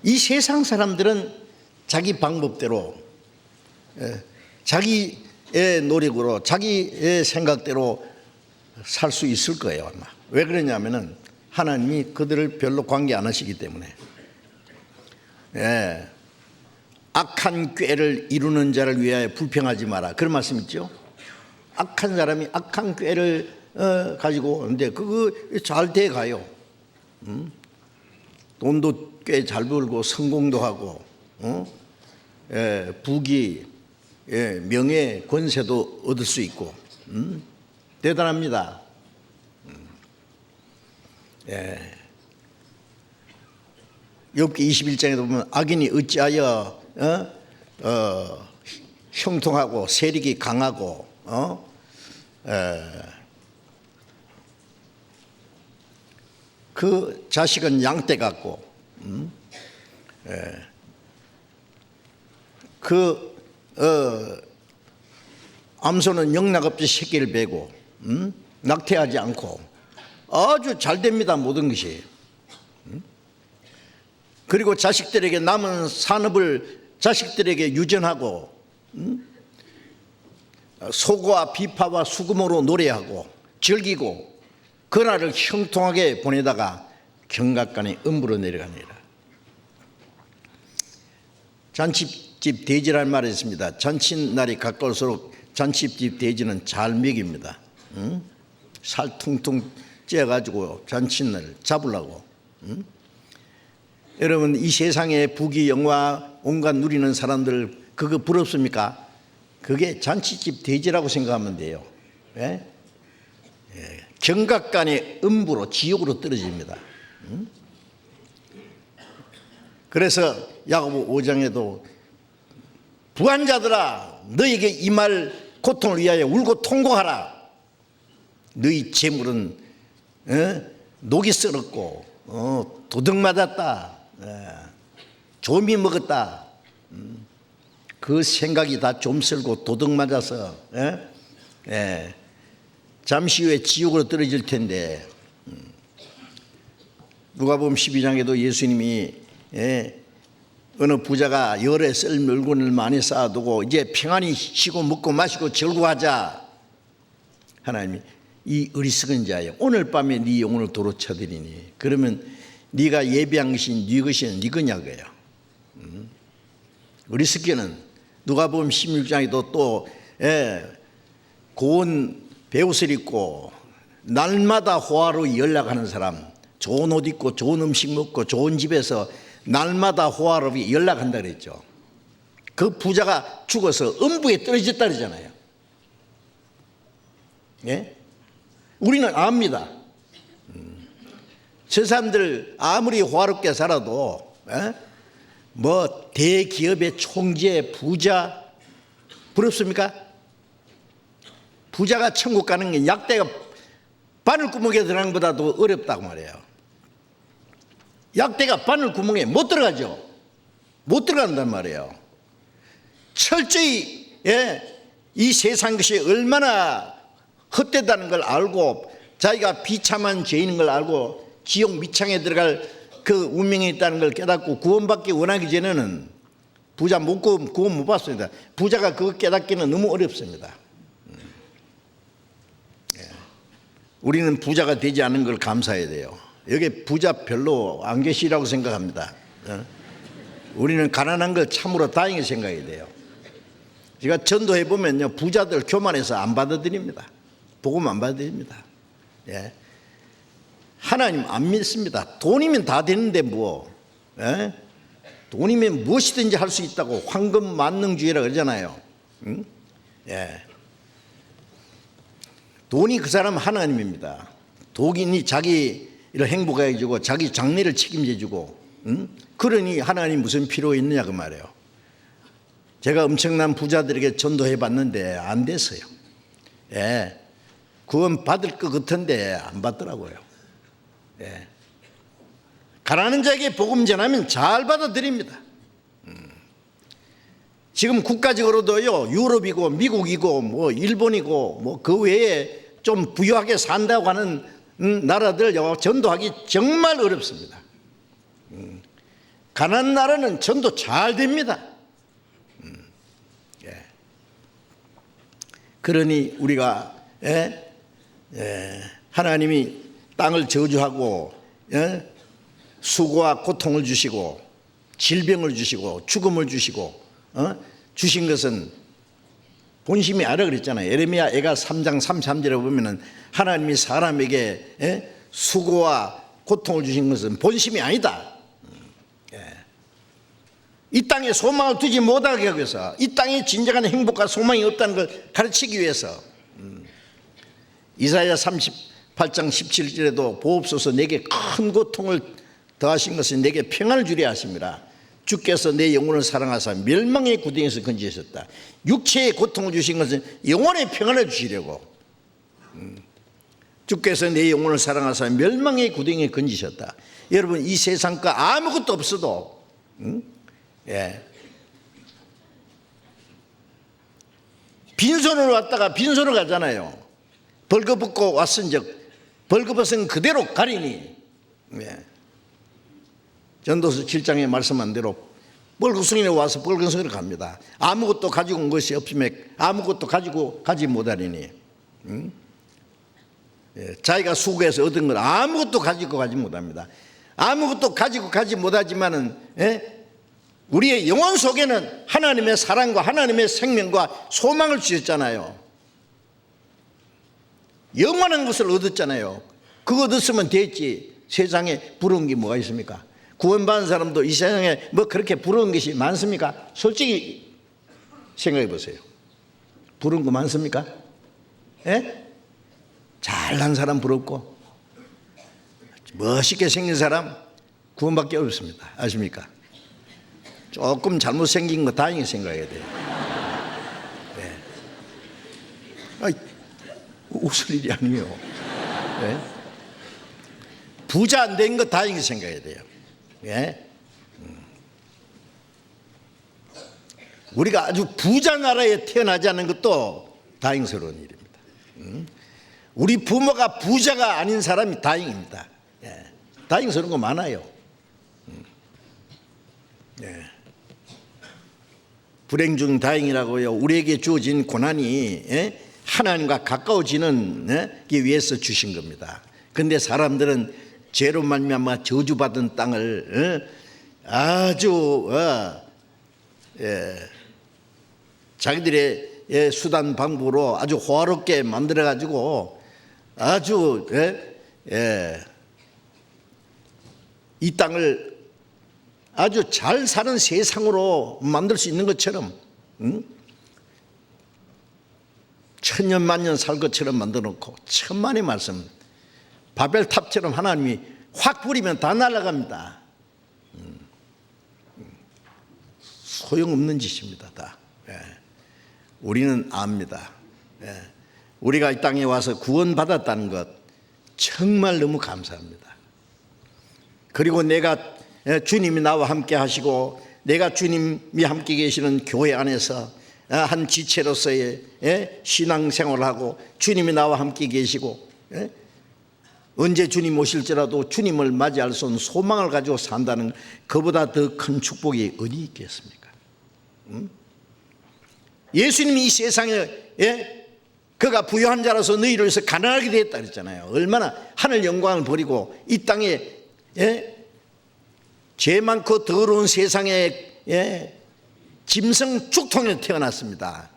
이 세상 사람들은 자기 방법대로, 자기의 노력으로, 자기의 생각대로 살 수 있을 거예요 아마. 왜 그러냐면은 하나님이 그들을 별로 관계 안 하시기 때문에. 악한 꾀를 이루는 자를 위하여 불평하지 마라, 그런 말씀 있죠. 악한 사람이 악한 꾀를 가지고 오는데 그거 잘 돼 가요. 돈도 꽤 잘 벌고 성공도 하고 부귀, 명예, 권세도 얻을 수 있고 대단합니다. 욥기 21장에도 보면 악인이 어찌하여 형통하고 세력이 강하고 그 자식은 양떼 같고 암소는 영락없이 새끼를 베고 낙태하지 않고 아주 잘 됩니다, 모든 것이. 그리고 자식들에게 남은 산업을 자식들에게 유전하고 소고와 비파와 수금으로 노래하고 즐기고 그날을 형통하게 보내다가 경각간에 음부로 내려가니라. 잔치집 돼지라는 말이 있습니다. 잔칫날이 가까울수록 잔치집 돼지는 잘 먹입니다. 살 퉁퉁 쪄가지고 잔칫날 잡으려고. 여러분, 이 세상에 부귀 영화 온갖 누리는 사람들 그거 부럽습니까? 그게 잔치집 돼지라고 생각하면 돼요. 경각간의 음부로, 지옥으로 떨어집니다. 그래서 야고보 5장에도 부한자들아, 너에게 임할 고통을 위하여 울고 통곡하라. 너희 재물은 녹이 썰었고 도둑 맞았다, 조미 먹었다. 그 생각이 다 좀쓸고 도둑 맞아서 잠시 후에 지옥으로 떨어질 텐데, 누가복음 12장에도 예수님이 어느 부자가 열에 썰 물건을 많이 쌓아두고 이제 평안히 쉬고 먹고 마시고 즐거워하자. 하나님이 이 어리석은 자여, 오늘 밤에 네 영혼을 도로 쳐드리니, 그러면 네가 예비한 것이 네 것이 네 거냐고요. 어리석게는 누가복음 16장에도 또 고운 베옷을 입고 날마다 호화로 연락하는 사람, 좋은 옷 입고 좋은 음식 먹고 좋은 집에서 날마다 호화롭게 연락한다 그랬죠. 그 부자가 죽어서 음부에 떨어졌다 그러잖아요. 우리는 압니다. 저 사람들 아무리 호화롭게 살아도 뭐 대기업의 총재, 부자 부럽습니까? 부자가 천국 가는 게 약대가 바늘구멍에 들어가는 것보다도 어렵다고 말해요. 약대가 바늘구멍에 못 들어가죠. 못 들어간단 말이에요. 철저히 이 세상 것이 얼마나 헛되다는 걸 알고, 자기가 비참한 죄인인 걸 알고 지옥 밑창에 들어갈 그 운명이 있다는 걸 깨닫고 구원받기 원하기 전에는 부자 못 구원 못 받습니다. 부자가 그거 깨닫기는 너무 어렵습니다. 우리는 부자가 되지 않은 걸 감사해야 돼요. 여기 부자 별로 안 계시라고 생각합니다. 우리는 가난한 걸 참으로 다행히 생각해야 돼요. 제가 전도해 보면요, 부자들 교만해서 안 받아들입니다. 복음 안 받아들입니다. 하나님 안 믿습니다. 돈이면 다 되는데 뭐, 돈이면 무엇이든지 할 수 있다고 황금 만능주의라 그러잖아요. 돈이 그 사람 하나님입니다. 돈이 자기를 행복하게 해주고 자기 장래를 책임져 주고, 그러니 하나님 무슨 필요 있느냐 그 말이에요. 제가 엄청난 부자들에게 전도해 봤는데 안 됐어요. 구원 받을 것 같은데 안 받더라고요. 가난한 자에게 복음 전하면 잘 받아들입니다. 지금 국가적으로도요, 유럽이고 미국이고 뭐 일본이고 뭐 그 외에 좀 부유하게 산다고 하는 나라들 전도하기 정말 어렵습니다. 가난한 나라는 전도 잘 됩니다. 그러니 우리가 하나님이 땅을 저주하고 수고와 고통을 주시고 질병을 주시고 죽음을 주시고 주신 것은 본심이 알아 그랬잖아요. 예레미야 애가 3장 33절에 보면은 하나님이 사람에게 수고와 고통을 주신 것은 본심이 아니다. 이 땅에 소망을 두지 못하게 하기 위해서, 이 땅에 진정한 행복과 소망이 없다는 걸 가르치기 위해서, 이사야 38장 17절에도 보옵소서 내게 큰 고통을 더하신 것은 내게 평안을 주려 하심이라. 주께서 내 영혼을 사랑하사 멸망의 구덩이에서 건지셨다. 육체의 고통을 주신 것은 영혼의 평안을 주시려고. 주께서 내 영혼을 사랑하사 멸망의 구덩이에 건지셨다. 여러분, 이 세상 거 아무것도 없어도 빈손으로 왔다가 빈손으로 가잖아요. 벌거벗고 왔은즉 벌거벗은 그대로 가리니. 전도서 7장에 말씀한 대로 벌거벗은이로 와서 벌거벗은이로 갑니다. 아무것도 가지고 온 것이 없음에 아무것도 가지고 가지 못하리니. 자기가 수고해서 얻은 건 아무것도 가지고 가지 못합니다. 아무것도 가지고 가지 못하지만은 우리의 영혼 속에는 하나님의 사랑과 하나님의 생명과 소망을 주셨잖아요. 영원한 것을 얻었잖아요. 그거 얻었으면 됐지. 세상에 부러운 게 뭐가 있습니까? 구원받은 사람도 이 세상에 뭐 그렇게 부러운 것이 많습니까? 솔직히 생각해 보세요. 부러운 거 많습니까? 잘난 사람 부럽고 멋있게 생긴 사람 구원받기 어렵습니다. 아십니까? 조금 잘못생긴 거 다행히 생각해야 돼요. 웃을 일이 아니에요. 부자 안 된 거 다행히 생각해야 돼요. 우리가 아주 부자 나라에 태어나지 않은 것도 다행스러운 일입니다. 우리 부모가 부자가 아닌 사람이 다행입니다. 예. 다행스러운 거 많아요. 예. 불행 중 다행이라고요. 우리에게 주어진 고난이 하나님과 가까워지는 게 위해서 주신 겁니다. 그런데 사람들은 죄로 말미암아 저주받은 땅을 아주 자기들의 수단 방법으로 아주 호화롭게 만들어 가지고 아주 이 땅을 아주 잘 사는 세상으로 만들 수 있는 것처럼 천년 만년 살 것처럼 만들어 놓고 천만의 말씀 바벨탑처럼 하나님이 확 뿌리면 다 날아갑니다. 소용없는 짓입니다. 다. 우리는 압니다. 우리가 이 땅에 와서 구원받았다는 것 정말 너무 감사합니다. 그리고 내가 주님이 나와 함께 하시고 내가 주님이 함께 계시는 교회 안에서 한 지체로서의 신앙생활을 하고 주님이 나와 함께 계시고 언제 주님 오실지라도 주님을 맞이할 수 있는 소망을 가지고 산다는 그보다 더 큰 축복이 어디 있겠습니까? 예수님이 이 세상에 그가 부유한 자라서 너희를 위해서 가난하게 되었다 그랬잖아요. 얼마나 하늘 영광을 버리고 이 땅에 죄 많고 더러운 세상에 짐승 죽통에 태어났습니다.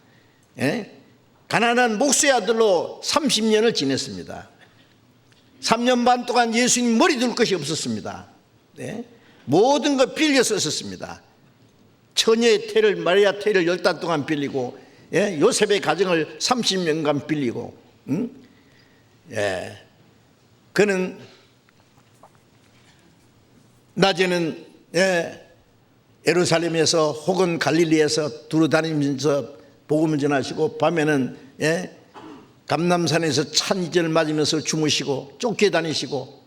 가난한 목수의 아들로 30년을 지냈습니다. 3년 반 동안 예수님 머리 둘 것이 없었습니다. 모든 걸 빌려 썼습니다. 처녀의 태를 마리아 태를 10달 동안 빌리고 요셉의 가정을 30년간 빌리고 그는 낮에는 예루살렘에서 혹은 갈릴리에서 두루다니면서 복음을 전하시고 밤에는 감람산에서 찬이전을 맞으면서 주무시고 쫓겨다니시고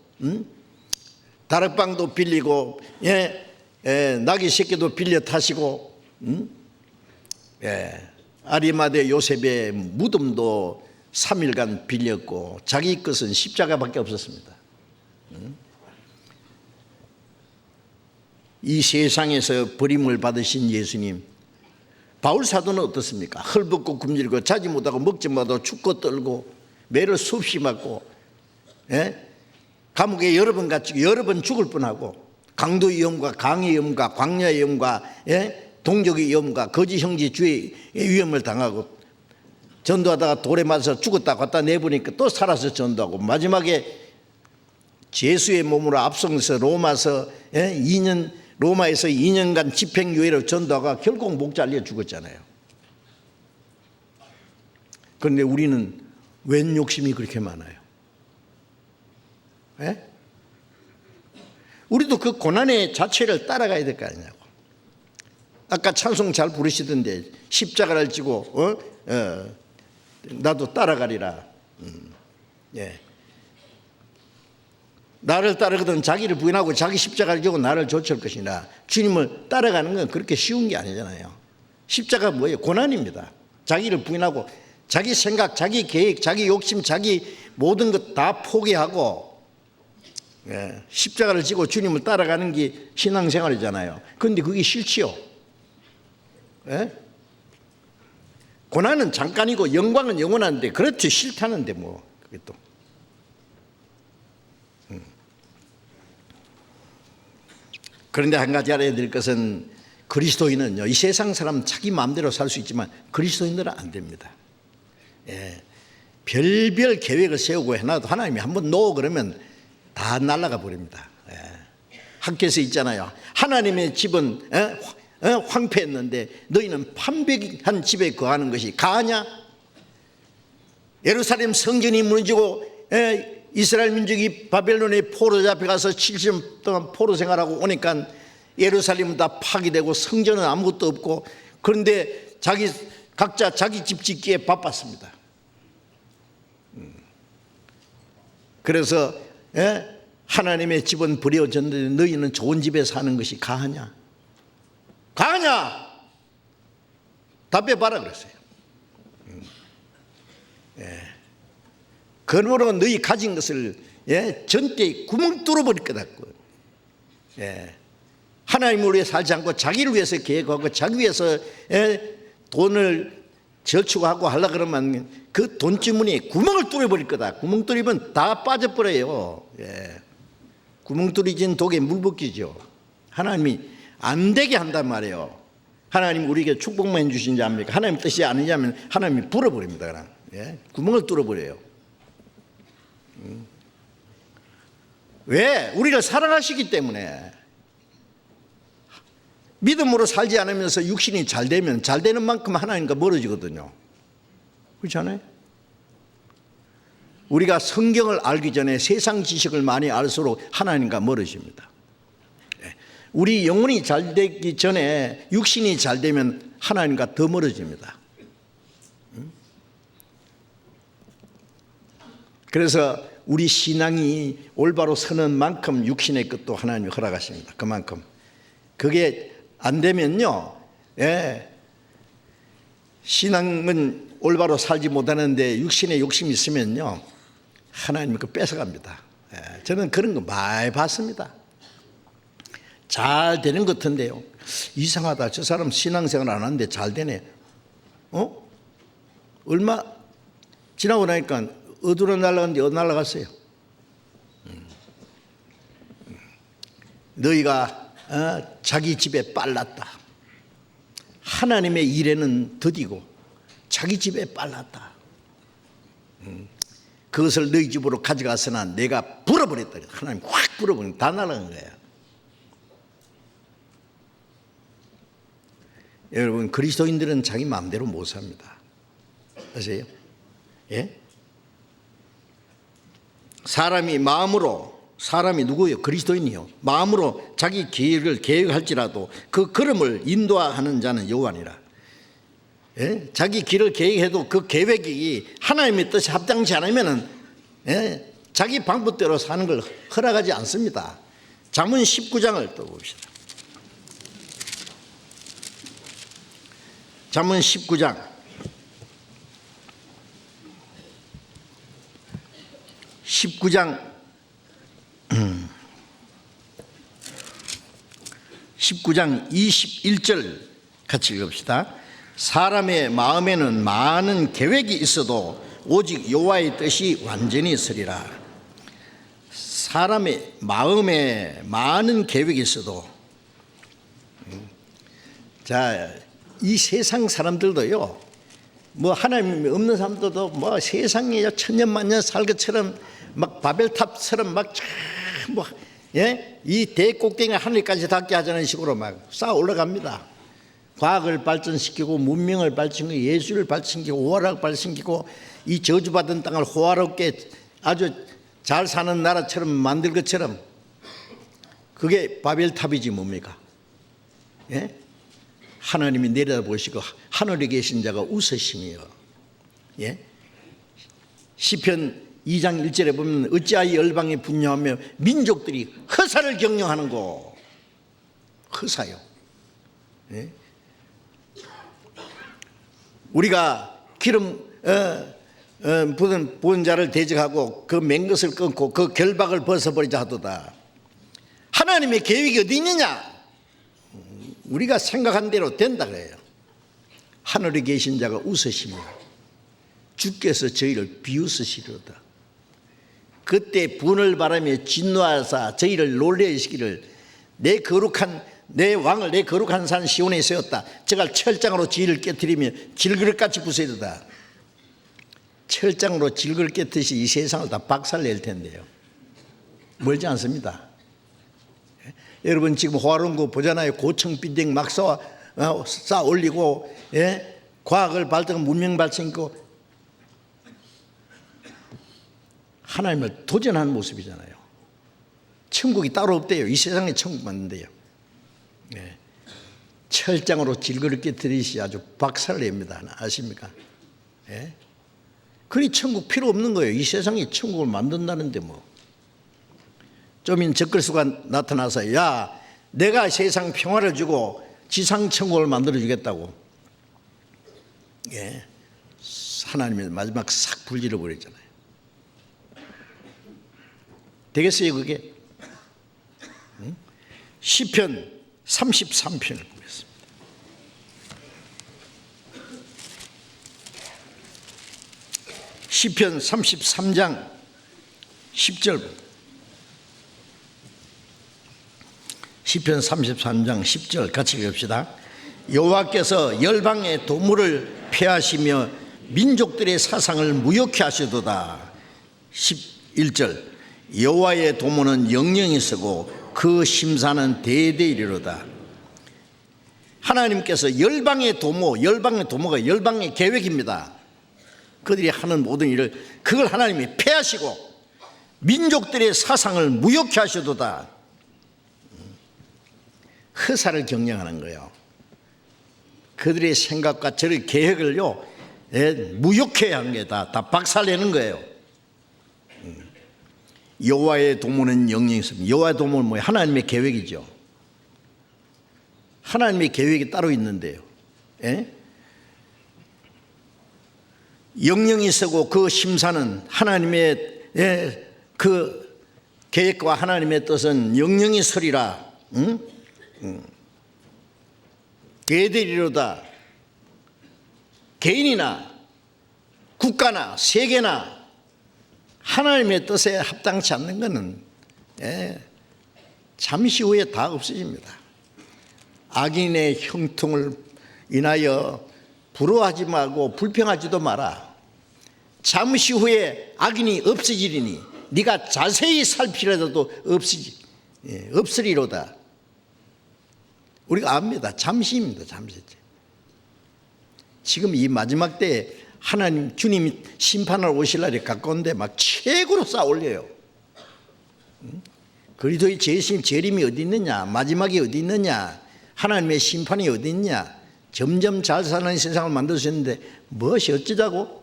다락방도 빌리고 나귀 새끼도 빌려 타시고 아리마대 요셉의 무덤도 3일간 빌렸고 자기 것은 십자가밖에 없었습니다. 이 세상에서 버림을 받으신 예수님, 바울 사도는 어떻습니까? 헐벗고 굶주리고 자지 못하고 먹지 못하고 춥고 떨고 매를 수없이 맞고 감옥에 여러 번 갇히고 여러 번 죽을 뻔하고 강도 위험과 강의 위험과 광야 위험과 동족의 위험과 거짓 형제주의 위험을 당하고 전도하다가 돌에 맞아서 죽었다 갖다 내보니까 또 살아서 전도하고 마지막에 제수의 몸으로 앞서서 로마에서 2년간 집행유예로 전도하가 결국 목 잘려 죽었잖아요. 그런데 우리는 웬 욕심이 그렇게 많아요? 우리도 그 고난의 자체를 따라가야 될 거 아니냐고. 아까 찬송 잘 부르시던데 십자가를 지고 나도 따라가리라. 나를 따르거든 자기를 부인하고 자기 십자가를 지고 나를 좇을 것이나. 주님을 따라가는 건 그렇게 쉬운 게 아니잖아요. 십자가 뭐예요? 고난입니다. 자기를 부인하고 자기 생각, 자기 계획, 자기 욕심, 자기 모든 것 다 포기하고 십자가를 지고 주님을 따라가는 게 신앙생활이잖아요. 그런데 그게 싫지요. 고난은 잠깐이고 영광은 영원한데 그렇지 싫다는데 뭐 그게 또. 그런데 한 가지 알아야 될 것은 그리스도인은요, 이 세상 사람 자기 마음대로 살 수 있지만 그리스도인들은 안 됩니다. 별별 계획을 세우고 해놔도 하나님이 한번 놓어 그러면 다 날아가 버립니다. 학교에서 있잖아요. 하나님의 집은 황폐했는데 너희는 판백한 집에 거하는 것이 가하냐? 예루살렘 성전이 무너지고 이스라엘 민족이 바벨론의 포로 잡혀가서 70년 동안 포로 생활하고 오니까 예루살렘은 다 파괴되고 성전은 아무것도 없고 그런데 각자 자기 집 짓기에 바빴습니다. 그래서 하나님의 집은 버려졌는데 너희는 좋은 집에 사는 것이 가하냐? 가하냐? 답해봐라 그랬어요. 그러므로 너희 가진 것을 전대에 구멍 뚫어버릴 거다. 하나님을 위해 살지 않고 자기를 위해서 계획하고 자기 위해서 돈을 저축하고 하려 그러면 그 돈주머니에 구멍을 뚫어버릴 거다. 구멍 뚫으면 다 빠져버려요. 구멍 뚫어진 독에 물 붓기죠. 하나님이 안 되게 한단 말이에요. 하나님 우리에게 축복만 주신지 압니까? 하나님 뜻이 아니냐면 하나님이 불어버립니다. 그냥 구멍을 뚫어버려요. 왜? 우리를 사랑하시기 때문에. 믿음으로 살지 않으면서 육신이 잘 되면 잘 되는 만큼 하나님과 멀어지거든요. 그렇지 않아요? 우리가 성경을 알기 전에 세상 지식을 많이 알수록 하나님과 멀어집니다. 우리 영혼이 잘 되기 전에 육신이 잘 되면 하나님과 더 멀어집니다. 그래서 우리 신앙이 올바로 서는 만큼 육신의 것도 하나님이 허락하십니다. 그만큼. 그게 안 되면요, 신앙은 올바로 살지 못하는데 육신의 욕심이 있으면요, 하나님이 그거 뺏어갑니다. 저는 그런 거 많이 봤습니다. 잘 되는 것 같은데요, 이상하다. 저 사람 신앙생활 안 하는데 잘 되네. 얼마 지나고 나니까 어디로 날아갔는데 어디 날아갔어요. 너희가 자기 집에 빨랐다. 하나님의 일에는 더디고 자기 집에 빨랐다. 그것을 너희 집으로 가져가서나 내가 불어버렸다. 하나님 확 불어버리면 다 날아간 거예요. 여러분, 그리스도인들은 자기 마음대로 못 삽니다. 아세요? 사람이 마음으로, 사람이 누구예요? 그리스도인이요. 마음으로 자기 계획을 계획할지라도 그 걸음을 인도하는 자는 여호와니라. 자기 길을 계획해도 그 계획이 하나님의 뜻에 합당치 않으면 자기 방법대로 사는 걸 허락하지 않습니다. 잠언 19장을 또 봅시다. 잠언 19장 19장 21절 같이 읽읍시다. 사람의 마음에는 많은 계획이 있어도 오직 여호와의 뜻이 완전히 서리라. 사람의 마음에 많은 계획이 있어도, 자, 이 세상 사람들도요, 뭐 하나님이 없는 사람들도 뭐 세상에 천년만년 살 것처럼 막 바벨탑처럼 막 뭐 이 대꼭대기 하늘까지 닿게 하자는 식으로 막 쌓아 올라갑니다. 과학을 발전시키고 문명을 발전시키고 예술을 발전시키고 오화락을 발전시키고 이 저주받은 땅을 호화롭게 아주 잘 사는 나라처럼 만들 것처럼, 그게 바벨탑이지 뭡니까? 하나님이 내려다보시고 하늘에 계신 자가 웃으시며, 시편 2장 1절에 보면 어찌하여 열방이 분노하며 민족들이 허사를 경영하는 거. 허사요. 우리가 기름 부은 자를 대적하고 그 맨 것을 끊고 그 결박을 벗어버리자 하도다. 하나님의 계획이 어디 있느냐? 우리가 생각한 대로 된다 그래요. 하늘에 계신 자가 웃으시며 주께서 저희를 비웃으시리로다. 그때 분을 바라며 진노하사 저희를 놀래시기를 내 거룩한 내 왕을 내 거룩한 산 시온에 세웠다. 저가 철장으로 지를 깨뜨리며 질그릇같이 부수리로다. 철장으로 질그릇 깨뜨리시 이 세상을 다 박살낼 텐데요. 멀지 않습니다. 여러분 지금 호화로운 거 보잖아요. 고층 빌딩 막 쌓아 올리고, 과학을 발전하고 문명 발전하고 하나님을 도전하는 모습이잖아요. 천국이 따로 없대요. 이 세상에 천국 맞는데요. 철장으로 질그릇 깨뜨리시 아주 박살을 냅니다. 아십니까? 그리 천국 필요 없는 거예요. 이 세상에 천국을 만든다는데 뭐. 좀인 적글수가 나타나서 야, 내가 세상 평화를 주고 지상 천국을 만들어 주겠다고. 예, 하나님의 마지막 싹 불질러 버렸잖아요. 되겠어요 그게? 응? 시편 33편을 보겠습니다. 시편 33장 10절. 시편 33장 10절 같이 읽읍시다. 여호와께서 열방의 도물을 폐하시며 민족들의 사상을 무효케 하시도다. 11절. 여호와의 도모는 영영이 서고 그 심사는 대대이리로다. 하나님께서 열방의 도모가 열방의 계획입니다. 그들이 하는 모든 일을 그걸 하나님이 폐하시고 민족들의 사상을 무효케 하시도다. 허사를 경영하는 거예요. 그들의 생각과 저의 계획을요 무효케 한 게 다 박살내는 거예요. 여호와의 도모는 영영이 있습니다. 여호와의 도모는 뭐예요? 하나님의 계획이죠. 하나님의 계획이 따로 있는데요. 예? 영영이 서고 그 심사는 하나님의 그 계획과 하나님의 뜻은 영영이 서리라. 대대리로다. 개인이나 국가나 세계나 하나님의 뜻에 합당치 않는 것은 잠시 후에 다 없어집니다. 악인의 형통을 인하여 부러워하지 말고 불평하지도 마라. 잠시 후에 악인이 없어지리니 네가 자세히 살피려도 없으리로다. 우리가 압니다. 잠시입니다. 잠시. 지금 이 마지막 때에 하나님 주님이 심판을 오실 날이 가까운데 막 최고로 쌓아올려요. 그리스도의 재림이 어디 있느냐, 마지막이 어디 있느냐, 하나님의 심판이 어디 있냐. 점점 잘 사는 세상을 만드셨는데 무엇이 어쩌자고?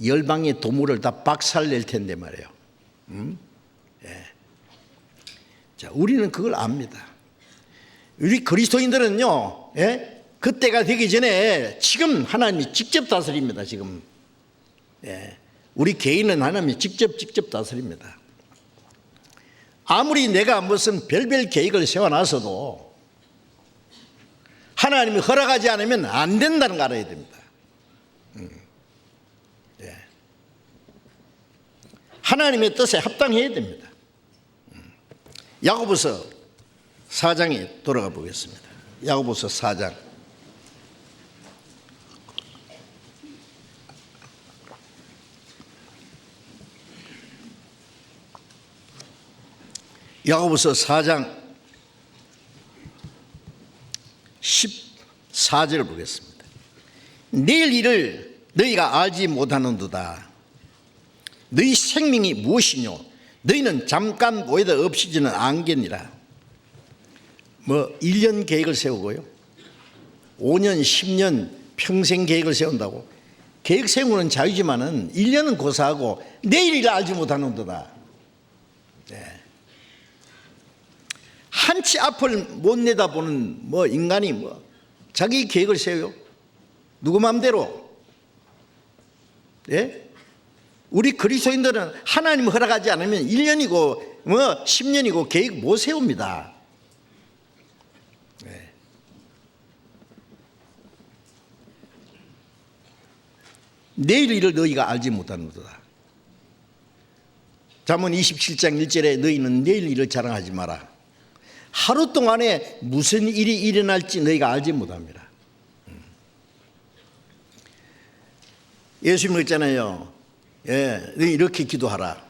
열방의 도물을 다 박살낼 텐데 말이에요. 예. 자, 우리는 그걸 압니다. 우리 그리스도인들은요, 그때가 되기 전에 지금 하나님이 직접 다스립니다. 지금 우리 개인은 하나님이 직접 다스립니다. 아무리 내가 무슨 별별 계획을 세워놔서도 하나님이 허락하지 않으면 안 된다는 거 알아야 됩니다. 하나님의 뜻에 합당해야 됩니다. 야고보서 4장에 돌아가 보겠습니다. 야고보서 4장. 야고보서 4장 14절 보겠습니다. 내일 일을 너희가 알지 못하는도다. 너희 생명이 무엇이뇨? 너희는 잠깐 보이다 없이지는 않겠니라. 1년 계획을 세우고요, 5년, 10년, 평생 계획을 세운다고. 계획 세우는 자유지만은 1년은 고사하고 내일 일을 알지 못하는도다. 한치 앞을 못 내다보는 인간이 자기 계획을 세워요. 누구 마음대로. 우리 그리스도인들은 하나님 허락하지 않으면 1년이고 10년이고 계획 못 세웁니다. 내일 일을 너희가 알지 못하는도다. 잠언 27장 1절에 너희는 내일 일을 자랑하지 마라. 하루 동안에 무슨 일이 일어날지 너희가 알지 못합니다. 예수님 그랬잖아요. 너희 이렇게 기도하라.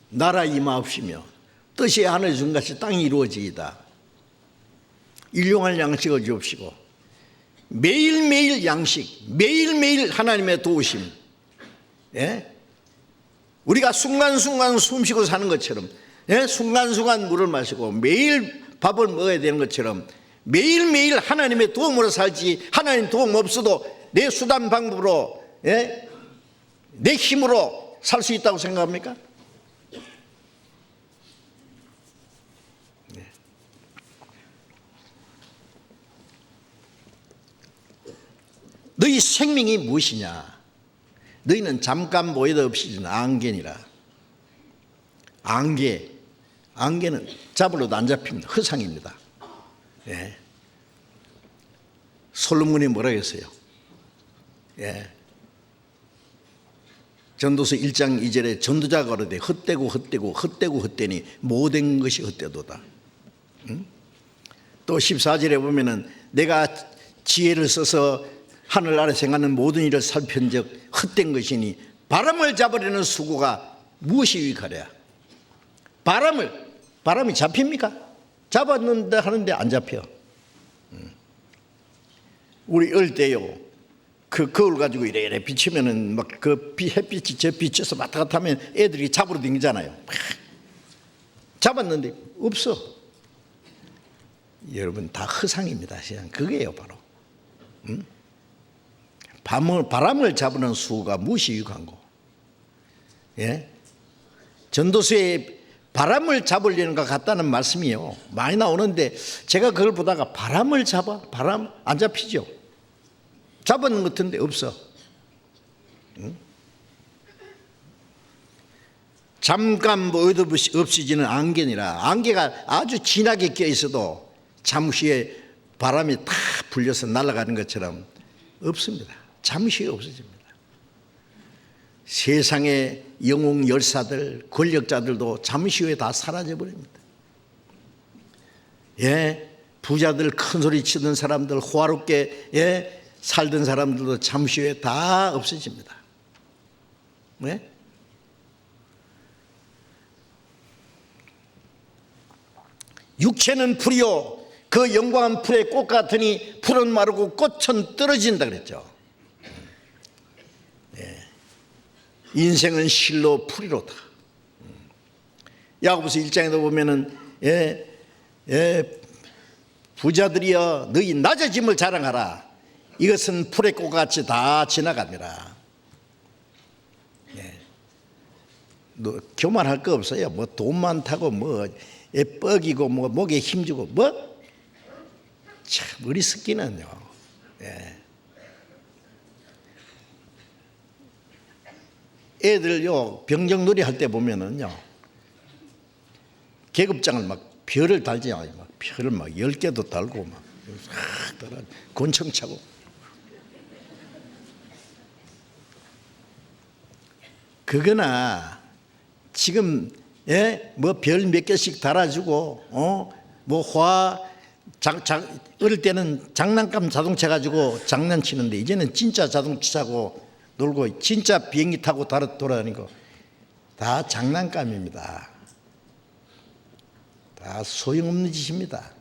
나라 임하옵시며 뜻이 하늘에 준 같이 땅이 이루어지이다. 일용할 양식을 주옵시고 매일매일 양식, 매일매일 하나님의 도우심. 우리가 순간순간 숨쉬고 사는 것처럼, 순간순간 물을 마시고 매일 밥을 먹어야 되는 것처럼 매일매일 하나님의 도움으로 살지, 하나님 도움 없어도 내 수단 방법으로, 내 힘으로 살 수 있다고 생각합니까? 너희 생명이 무엇이냐? 너희는 잠깐 보이다 없이지는 안개니라. 안개는 잡으러도 안 잡힙니다. 허상입니다. 예. 솔로몬이 뭐라 했어요? 예. 전도서 1장 2절에 전도자가 그러되 헛되고 모든 것이 헛되도다. 또 14절에 보면은 내가 지혜를 써서 하늘 아래 생하는 모든 일을 살편적 헛된 것이니 바람을 잡으려는 수고가 무엇이 유익하랴? 바람이 잡힙니까? 잡았는데 하는데 안 잡혀. 우리 어릴 때요, 그 거울 가지고 이래 비치면은 막 그 햇빛이 저 비쳐서 왔다 갔다 하면 애들이 잡으러 다니잖아요. 잡았는데 없어. 여러분 다 허상입니다. 그냥 그게요 바로. 바람을 잡으는 수가 무엇이 유익한고? 예? 전도서에 바람을 잡으려는 것 같다는 말씀이요 많이 나오는데, 제가 그걸 보다가 바람을 잡아? 바람 안 잡히죠. 잡았는 것 같은데 없어. 잠깐 보이도 없어지는 안개니라. 안개가 아주 진하게 껴 있어도 잠시에 바람이 탁 불려서 날아가는 것처럼 없습니다. 잠시 없어집니다. 세상의 영웅 열사들, 권력자들도 잠시 후에 다 사라져 버립니다. 예, 부자들, 큰 소리 치던 사람들, 호화롭게 살던 사람들도 잠시 후에 다 없어집니다. 네? 육체는 풀이요 그 영광한 풀의 꽃 같으니 풀은 마르고 꽃은 떨어진다 그랬죠. 인생은 실로 풀이로다. 야고보서 1장에도 보면은 부자들이여 너희 낮아짐을 자랑하라. 이것은 풀의 꽃같이 다 지나갑니다. 너 교만할 거 없어요. 뭐 돈 많다고 뭐 뻐기고 뭐 목에 힘주고 뭐 참 어리석기는요. 애들요 병정놀이 할 때 보면은요 계급장을 막 별을 달지 않아요. 막 별을 막 10개도 달고 막 곤청 차고. 그거나 지금 뭐 별 몇 개씩 달아주고 뭐 어릴 때는 장난감 자동차 가지고 장난치는데 이제는 진짜 자동차 사고 놀고 진짜 비행기 타고 돌아다니고 다 장난감입니다. 다 소용없는 짓입니다.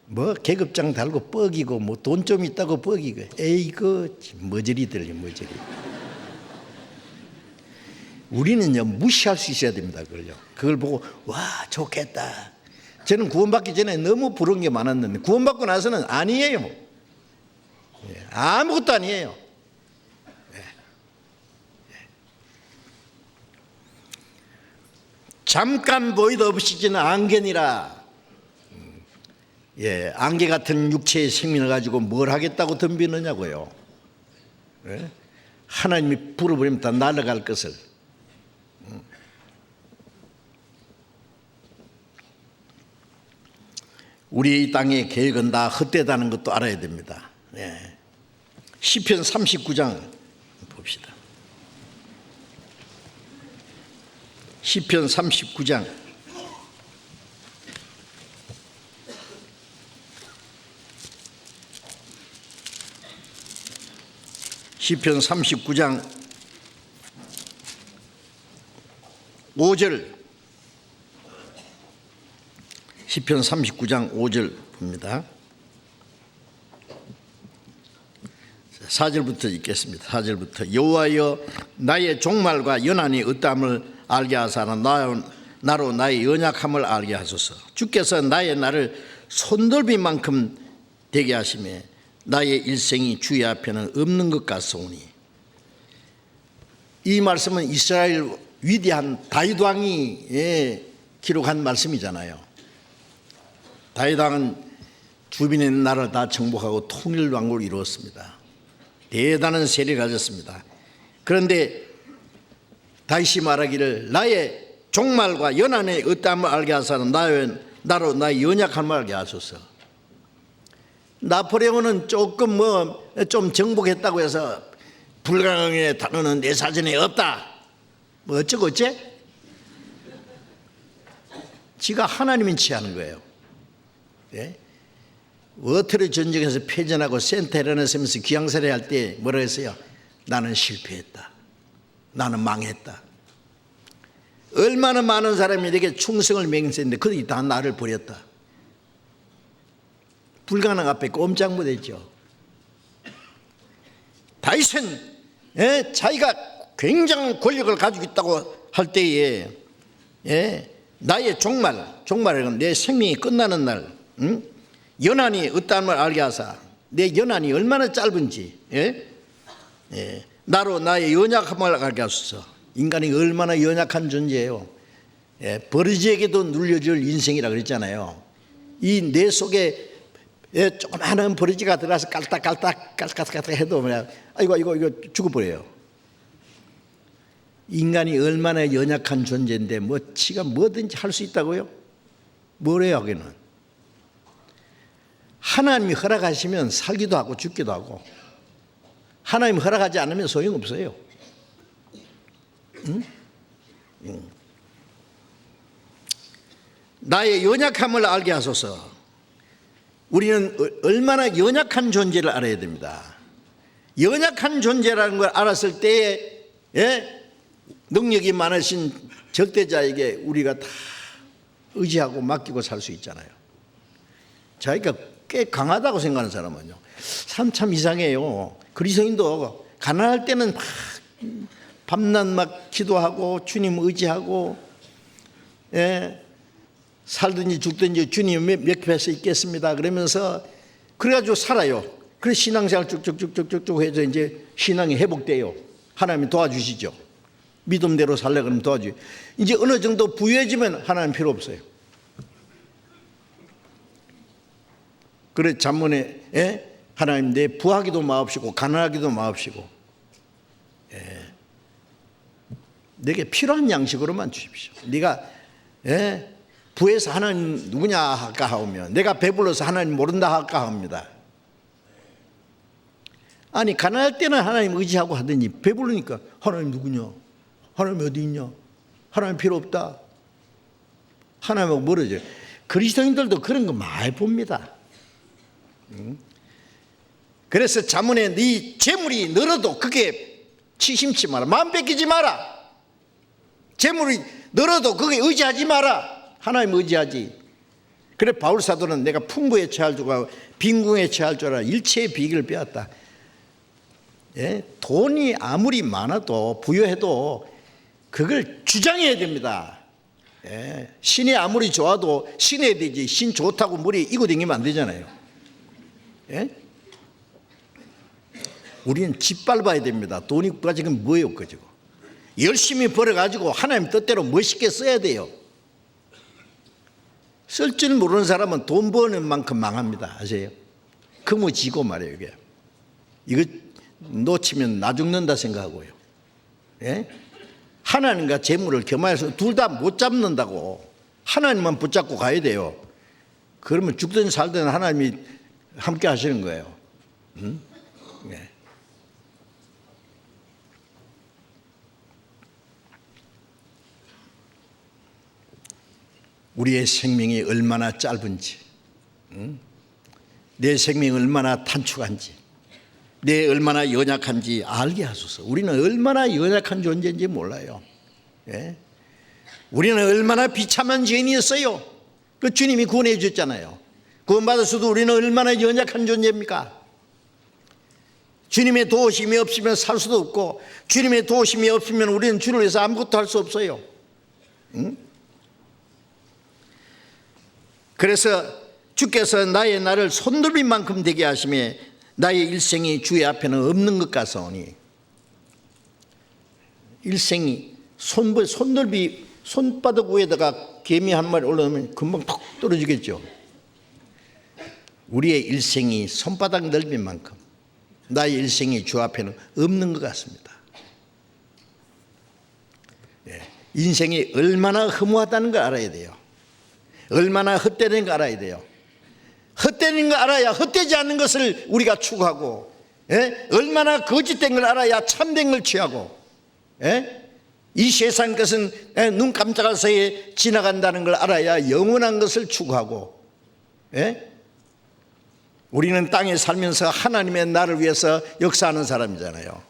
뭐 계급장 달고 뻐기고 뭐 돈 좀 있다고 뻐기고 에이그 머저리들이 머저리. 우리는요 무시할 수 있어야 됩니다. 그걸 보고 와 좋겠다. 저는 구원받기 전에 너무 부러운 게 많았는데 구원받고 나서는 아니에요. 아무것도 아니에요. 잠깐 보이도 없이지는 안개니라. 안개 같은 육체의 생명을 가지고 뭘 하겠다고 덤비느냐고요. 하나님이 불어버리면 다 날아갈 것을. 우리 땅의 계획은 다 헛되다는 것도 알아야 됩니다. 시편 39장 봅시다. 시편 39장 시편 39장 5절 시편 39장 5절 봅니다. 4절부터 읽겠습니다. 4절부터 여호와여 나의 종말과 연한이 어떠함을 알게 하사나 나로 나의 연약함을 알게 하소서. 주께서 나의 날을 손돌비만큼 되게 하시매 나의 일생이 주의 앞에는 없는 것 같사오니. 이 말씀은 이스라엘 위대한 다윗 왕이 기록한 말씀이잖아요. 다윗 왕은 주변의 나라를 다 정복하고 통일왕국을 이루었습니다. 대단한 세력을 가졌습니다. 그런데 다윗이 말하기를 나의 종말과 연한의 어떠함을 알게 하사는 나로 나의 연약함을 알게 하소서. 나폴레옹은 조금 좀 정복했다고 해서 불가능의 단어는 내 사전에 없다. 뭐 어쩌고 어째? 지가 하나님인 취하는 거예요. 예? 워터르 전쟁에서 패전하고 센테라는 섬에서 귀양살이 할 때 뭐라 했어요? 나는 실패했다. 나는 망했다. 얼마나 많은 사람이 내게 충성을 맹세했는데 그들이 다 나를 버렸다. 불가능 앞에 꼼짝 못했죠. 다윗은 자기가 굉장한 권력을 가지고 있다고 할 때에 나의 종말은 내 생명이 끝나는 날, 연한이 어떠함을 알게 하사 내 연한이 얼마나 짧은지 나로 나의 연약함을 알게 하소서. 인간이 얼마나 연약한 존재예요. 버러지에게도 눌려줄 인생이라 그랬잖아요. 이 뇌 속에 조그마한 버러지가 들어가서 깔딱깔딱 해도 그냥 아이고 이거 죽어버려요. 인간이 얼마나 연약한 존재인데 지가 뭐든지 할 수 있다고요? 뭐래요 하기는. 하나님이 허락하시면 살기도 하고 죽기도 하고, 하나님이 허락하지 않으면 소용없어요. 나의 연약함을 알게 하소서. 우리는 얼마나 연약한 존재를 알아야 됩니다. 연약한 존재라는 걸 알았을 때에 능력이 많으신 적대자에게 우리가 다 의지하고 맡기고 살 수 있잖아요. 자기가 꽤 강하다고 생각하는 사람은요, 참 이상해요. 그리스도인도 가난할 때는 밤낮 막 기도하고 주님 의지하고 살든지 죽든지 주님 옆에서 있겠습니다 그러면서 그래가지고 살아요. 그래서 신앙생활 쭉쭉쭉쭉 해서 이제 신앙이 회복돼요. 하나님이 도와주시죠. 믿음대로 살려고 하면 도와줘요. 이제 어느 정도 부유해지면 하나님 필요 없어요. 그래 잠언에 하나님 내 부하기도 마옵시고 가난하기도 마옵시고 내게 필요한 양식으로만 주십시오. 네가 부에서 하나님 누구냐 할까 하오면 내가 배불러서 하나님 모른다 할까 합니다. 아니 가난할 때는 하나님 의지하고 하더니 배부르니까 하나님 누구냐, 하나님 어디 있냐, 하나님 필요 없다, 하나님하고 멀어져요. 그리스도인들도 그런 거 많이 봅니다. 그래서 잠언에 네 재물이 늘어도 그게 치심치 마라. 마음 뺏기지 마라. 재물이 늘어도 그게 의지하지 마라. 하나님 의지하지. 그래 바울 사도는 내가 풍부에 처할 줄 알고 빈궁에 처할 줄 알아 일체의 비결을 빼앗다. 돈이 아무리 많아도 부유해도 그걸 주장해야 됩니다. 신이 아무리 좋아도 신해야 되지. 신 좋다고 머리에 이고 다니면 안 되잖아요. 우리는 짓밟아야 됩니다. 돈이 가지고 뭐예요 가지고. 열심히 벌어가지고 하나님 뜻대로 멋있게 써야 돼요. 쓸 줄 모르는 사람은 돈 버는 만큼 망합니다. 아세요? 그무지고 말이에요. 이거 놓치면 나 죽는다 생각하고요. 하나님과 재물을 겸하여서 둘 다 못 잡는다고. 하나님만 붙잡고 가야 돼요. 그러면 죽든 살든 하나님이 함께 하시는 거예요. 우리의 생명이 얼마나 짧은지, 내 생명이 얼마나 단축한지, 내 얼마나 연약한지 알게 하소서. 우리는 얼마나 연약한 존재인지 몰라요. 우리는 얼마나 비참한 죄인이었어요. 그 주님이 구원해 주셨잖아요. 구원받았어도 우리는 얼마나 연약한 존재입니까? 주님의 도우심이 없으면 살 수도 없고, 주님의 도우심이 없으면 우리는 주를 위해서 아무것도 할 수 없어요. 그래서 주께서 나의 날을 손들비만큼 되게 하시며 나의 일생이 주의 앞에는 없는 것 같사오니. 일생이 손들비 손바닥 위에다가 개미 한 마리 올라오면 금방 톡 떨어지겠죠. 우리의 일생이 손바닥 넓인 만큼 나의 일생이 주 앞에는 없는 것 같습니다. 인생이 얼마나 허무하다는 걸 알아야 돼요. 얼마나 헛되는 걸 알아야 돼요. 헛되는 걸 알아야 헛되지 않는 것을 우리가 추구하고, 얼마나 거짓된 걸 알아야 참된 걸 취하고, 이 세상 것은 눈 깜짝할 사이에 지나간다는 걸 알아야 영원한 것을 추구하고, 우리는 땅에 살면서 하나님의 나를 위해서 역사하는 사람이잖아요.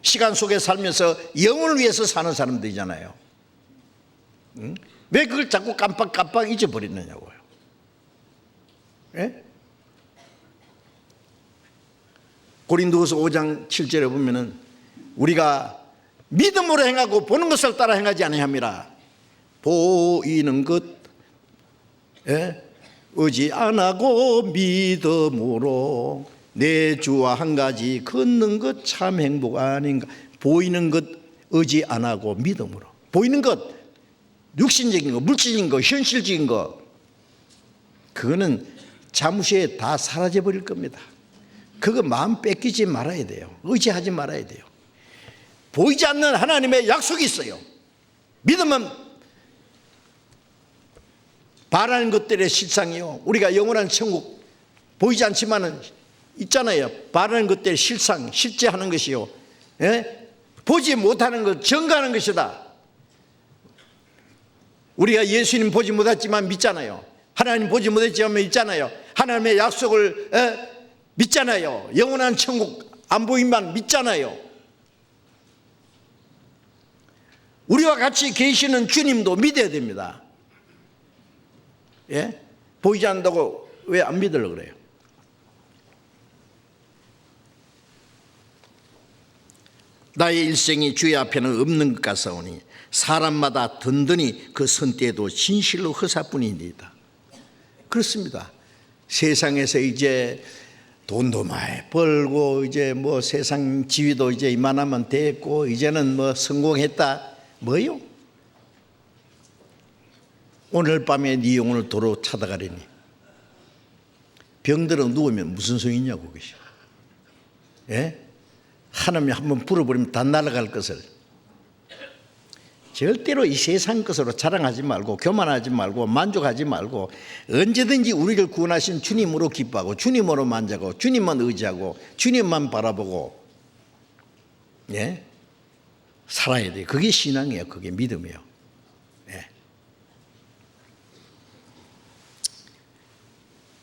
시간 속에 살면서 영혼을 위해서 사는 사람들이잖아요. 왜 그걸 자꾸 깜빡깜빡 잊어버리느냐고요. 고린도후서 5장 7절에 보면은 우리가 믿음으로 행하고 보는 것을 따라 행하지 아니함이라. 보이는 것 의지 안 하고 믿음으로 내 주와 한 가지 걷는 것 참 행복 아닌가. 보이는 것 의지 안 하고 믿음으로. 보이는 것, 육신적인 거, 물질적인 거, 현실적인 거, 그거는 잠시에 다 사라져 버릴 겁니다. 그거 마음 뺏기지 말아야 돼요. 의지하지 말아야 돼요. 보이지 않는 하나님의 약속이 있어요. 믿음은 바라는 것들의 실상이요, 우리가 영원한 천국 보이지 않지만은 있잖아요. 바라는 것들의 실상, 실제하는 것이요, 보지 못하는 것 증거하는 것이다. 우리가 예수님 보지 못했지만 믿잖아요. 하나님 보지 못했지만 믿잖아요. 하나님의 약속을 믿잖아요. 영원한 천국 안 보이만 믿잖아요. 우리와 같이 계시는 주님도 믿어야 됩니다. 보이지 않는다고 왜 안 믿으려고 그래요? 나의 일생이 주의 앞에는 없는 것 같사오니 사람마다 든든히 그 선때에도 진실로 허사뿐이니이다. 그렇습니다. 세상에서 이제 돈도 많이 벌고 이제 뭐 세상 지위도 이제 이만하면 됐고 이제는 뭐 성공했다. 뭐요? 오늘 밤에 네 영혼을 도로 찾아가려니. 병들어 누우면 무슨 소용이냐고 그것이. 하나님이 한번 불어버리면 다 날아갈 것을. 절대로 이 세상 것으로 자랑하지 말고 교만하지 말고 만족하지 말고 언제든지 우리를 구원하신 주님으로 기뻐하고 주님으로 만족하고 주님만 의지하고 주님만 바라보고 살아야 돼요. 그게 신앙이에요. 그게 믿음이에요.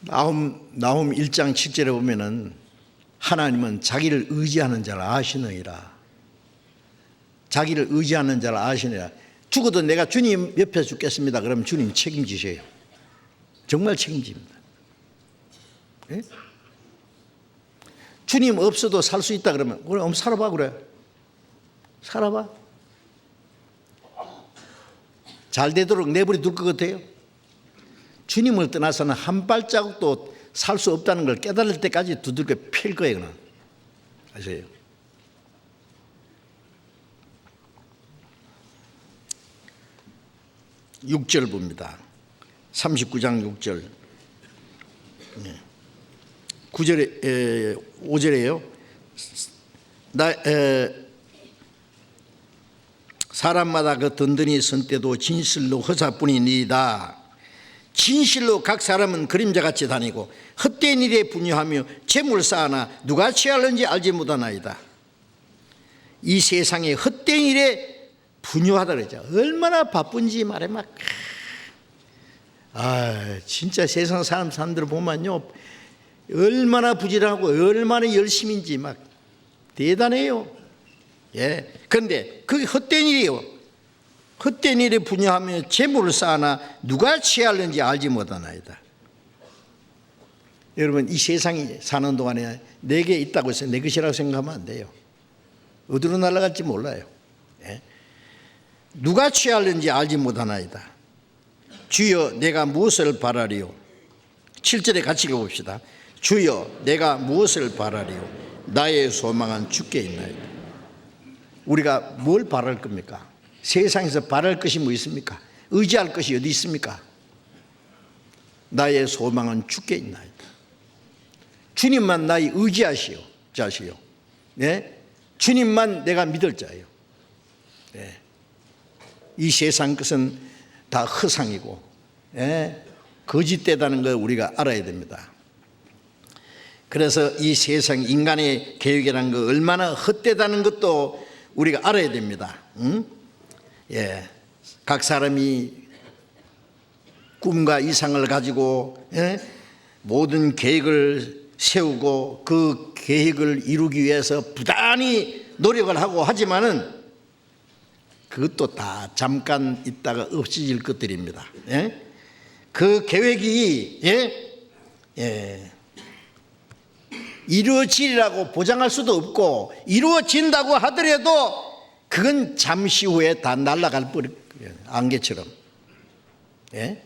나훔 1장 7절에 보면은 하나님은 자기를 의지하는 자를 아시느니라. 자기를 의지하는 자를 아시느니라. 죽어도 내가 주님 옆에 죽겠습니다. 그러면 주님 책임지셔요. 정말 책임집니다. 주님 없어도 살 수 있다 그러면 그래, 한번 살아봐 그래. 살아봐. 잘 되도록 내버려 둘 것 같아요? 주님을 떠나서는 한 발자국도 살 수 없다는 걸 깨달을 때까지 두들겨 팰 거예요. 그는. 아세요? 육 절 봅니다. 39장 6절. 9절에 5절에요. 사람마다 그 든든히 선 때도 진실로 허사뿐이니이다. 진실로 각 사람은 그림자같이 다니고 헛된 일에 분유하며 재물 쌓아나 누가 취하는지 알지 못하나이다. 이 세상에 헛된 일에 분유하다 그러죠. 얼마나 바쁜지 말해 막. 진짜 세상 사람들 보면요, 얼마나 부지런하고 얼마나 열심인지 막 대단해요. 그런데 그게 헛된 일이에요. 헛된 일에 분유하며 재물을 쌓아나 누가 취하는지 알지 못하나이다. 여러분, 이 세상에 사는 동안에 내게 있다고 해서 내 것이라고 생각하면 안 돼요. 어디로 날아갈지 몰라요. 누가 취하는지 알지 못하나이다. 주여 내가 무엇을 바라리요? 7절에 같이 읽어봅시다. 주여 내가 무엇을 바라리요? 나의 소망은 주께 있나이다. 우리가 뭘 바랄 겁니까? 세상에서 바랄 것이 뭐 있습니까? 의지할 것이 어디 있습니까? 나의 소망은 주께 있나이다. 주님만 나의 의지하시오 자시오. 예? 주님만 내가 믿을 자예요. 예. 이 세상 것은 다 허상이고, 예? 거짓되다는 걸 우리가 알아야 됩니다. 그래서 이 세상 인간의 계획이라는 거 얼마나 헛되다는 것도 우리가 알아야 됩니다. 응? 예. 각 사람이 꿈과 이상을 가지고, 예? 모든 계획을 세우고 그 계획을 이루기 위해서 부단히 노력을 하고 하지만은 그것도 다 잠깐 있다가 없어질 것들입니다. 예? 그 계획이 이루어지리라고 보장할 수도 없고, 이루어진다고 하더라도 그건 잠시 후에 다 날아갈 뻔, 안개처럼. 예?